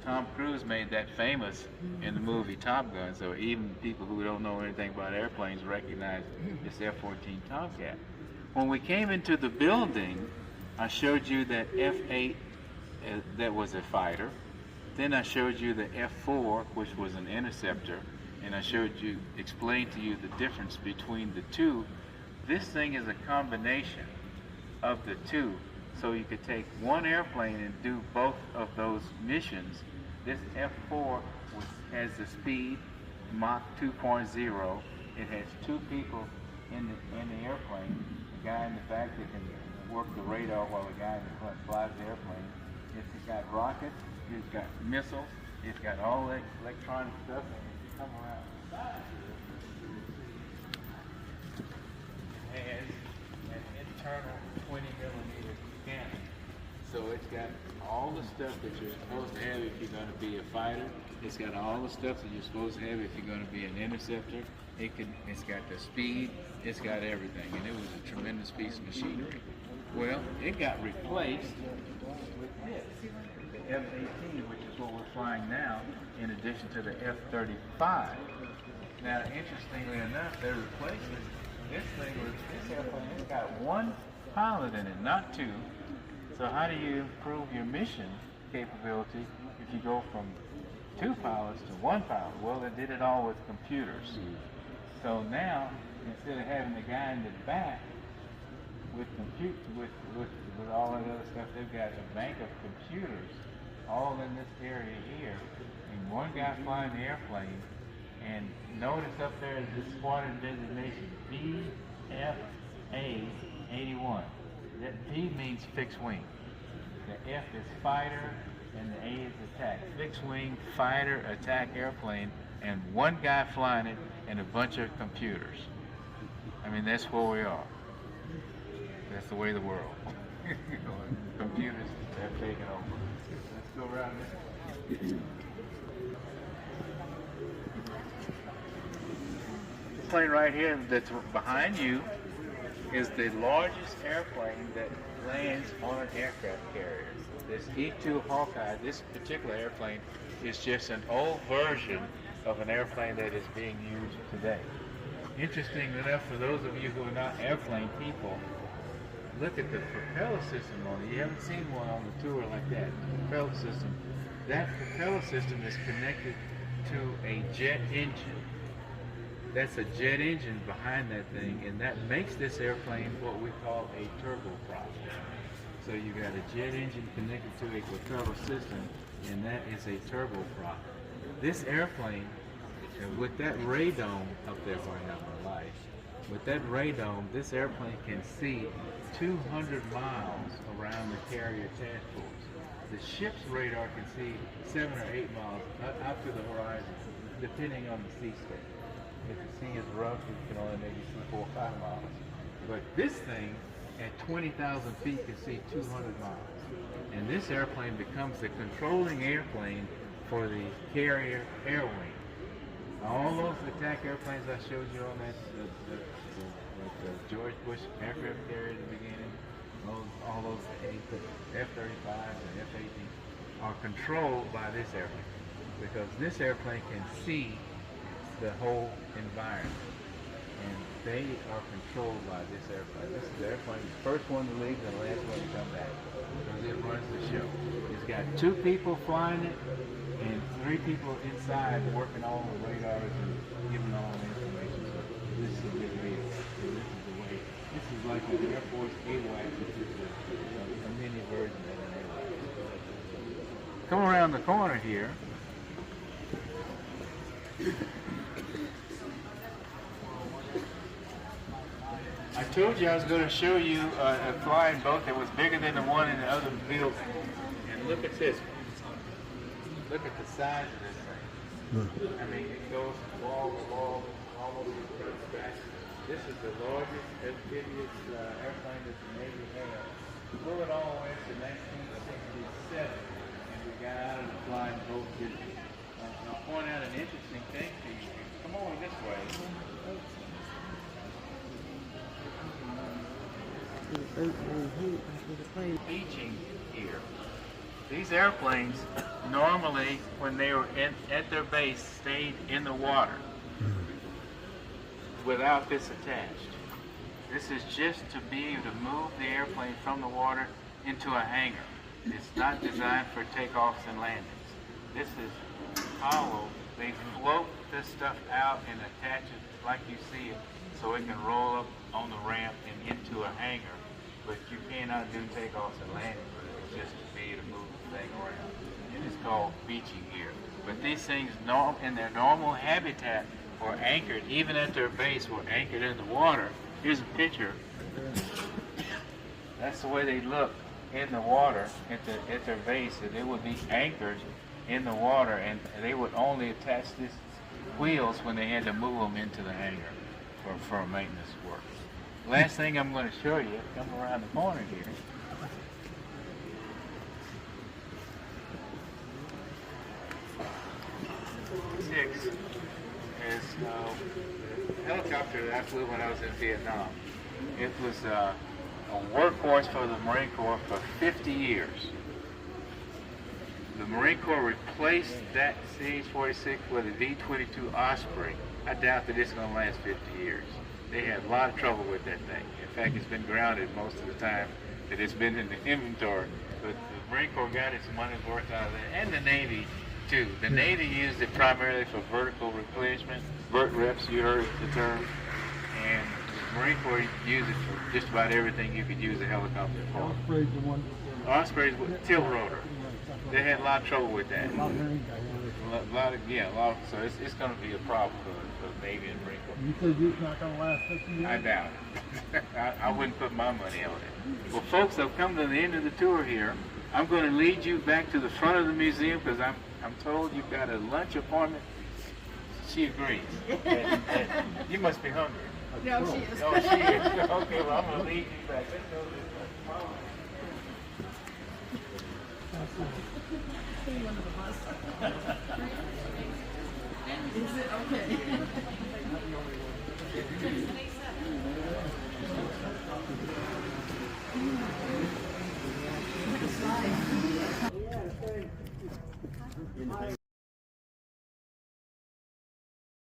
Tom Cruise made that famous in the movie Top Gun, so even people who don't know anything about airplanes recognize this F-14 Tomcat. When we came into the building, I showed you that F-8 that was a fighter. Then I showed you the F4, which was an interceptor, and I explained to you the difference between the two. This thing is a combination of the two, so you could take one airplane and do both of those missions. This F4 has the speed Mach 2.0. It has two people in the airplane, the guy in the back that can work the radar while the guy in the front flies the airplane. It's got rockets, it's got missiles, it's got all that electronic stuff. Come around the side here. It has an internal 20mm cannon. So it's got all the stuff that you're supposed to have if you're going to be a fighter. It's got all the stuff that you're supposed to have if you're going to be an interceptor. It's got the speed, it's got everything, and it was a tremendous piece of machinery. Well, it got replaced with this, the F-18, which is what we're flying now, in addition to the F-35. Now, interestingly enough, they replaced it. This airplane, it's got one pilot in it, not two. So how do you improve your mission capability if you go from two pilots to one pilot? Well, they did it all with computers. So now, instead of having the guy in the back with all that other stuff, they've got a bank of computers all in this area here, and one guy flying the airplane. And notice up there is this squadron designation, BFA-81. That P means fixed wing. The F is fighter, and the A is attack. Fixed wing, fighter, attack airplane, and one guy flying it, and a bunch of computers. I mean, that's where we are. That's the way of the world. Computers have taken over. Let's go around this way. This plane right here that's behind you is the largest airplane that lands on an aircraft carrier. This E-2 Hawkeye, this particular airplane, is just an old version of an airplane that is being used today. Interesting enough, for those of you who are not airplane people, look at the propeller system on it. You haven't seen one on the tour like that. The propeller system. That propeller system is connected to a jet engine. That's a jet engine behind that thing, and that makes this airplane what we call a turboprop. So you got a jet engine connected to a propeller system, and that is a turboprop. This airplane, with that radome up there where I have my light, with that radome, this airplane can see 200 miles around the carrier task force. The ship's radar can see 7 or 8 miles out to the horizon, depending on the sea state. If the sea is rough, you can only maybe see 4 or 5 miles. But this thing, at 20,000 feet, can see 200 miles. And this airplane becomes the controlling airplane for the carrier air wing. All those attack airplanes I showed you on that, the George Bush aircraft carrier at the beginning, all those F-35s and F-18 are controlled by this airplane, because this airplane can see the whole environment, and they are controlled by this airplane. This is the airplane, the first one to leave and the last one to come back, because it runs the show. It's got 2 people flying it and 3 people inside working all the radars and giving all the information. So this is a big deal. So this is the way. This is like an Air Force AWAC, which is a mini version of an AWAC. Come around the corner here. I told you I was going to show you a flying boat that was bigger than the one in the other building. And look at this. Look at the size of this thing. I mean, it goes wall to wall, almost to the back. This is the largest amphibious airplane that the Navy had. We flew it all the way to 1967, and we got out of the flying boat business. I'll point out an interesting thing to you. Come over this way. Beaching here. These airplanes normally, when they were at their base, stayed in the water without this attached. This is just to be able to move the airplane from the water into a hangar. It's not designed for takeoffs and landings. this is hollow. They float this stuff out and attach it like you see it, so it can roll up on the ramp and into a hangar. But you cannot do takeoffs and landings with it. It's just to be to move the thing around. And it's called beaching gear. But these things, in their normal habitat, were anchored, even at their base, were anchored in the water. Here's a picture. That's the way they look in the water at their base, and they would be anchored in the water, and they would only attach these wheels when they had to move them into the hangar for maintenance work. Last thing I'm going to show you, come around the corner here. Six is a helicopter that I flew when I was in Vietnam. It was a workhorse for the Marine Corps for 50 years. The Marine Corps replaced that CH-46 with a V-22 Osprey. I doubt that it's going to last 50 years. They had a lot of trouble with that thing. In fact, it's been grounded most of the time that it's been in the inventory. But the Marine Corps got its money's worth out of it, and the Navy too. The Navy used it primarily for vertical replenishment, vert reps, you heard the term, and the Marine Corps used it for just about everything you could use a helicopter for. Osprey's the one. Osprey's with tilt rotor. They had a lot of trouble with that. So it's going to be a problem for the Navy and Marine Corps. You said it's not going to last 50 years? I doubt it. I wouldn't put my money on it. Well, folks, I've come to the end of the tour here. I'm going to lead you back to the front of the museum because I'm told you've got a lunch appointment. She agrees. You must be hungry. No, she is. Oh, she is. Okay, well, I'm going to lead you back. Let's go this way. Is it okay?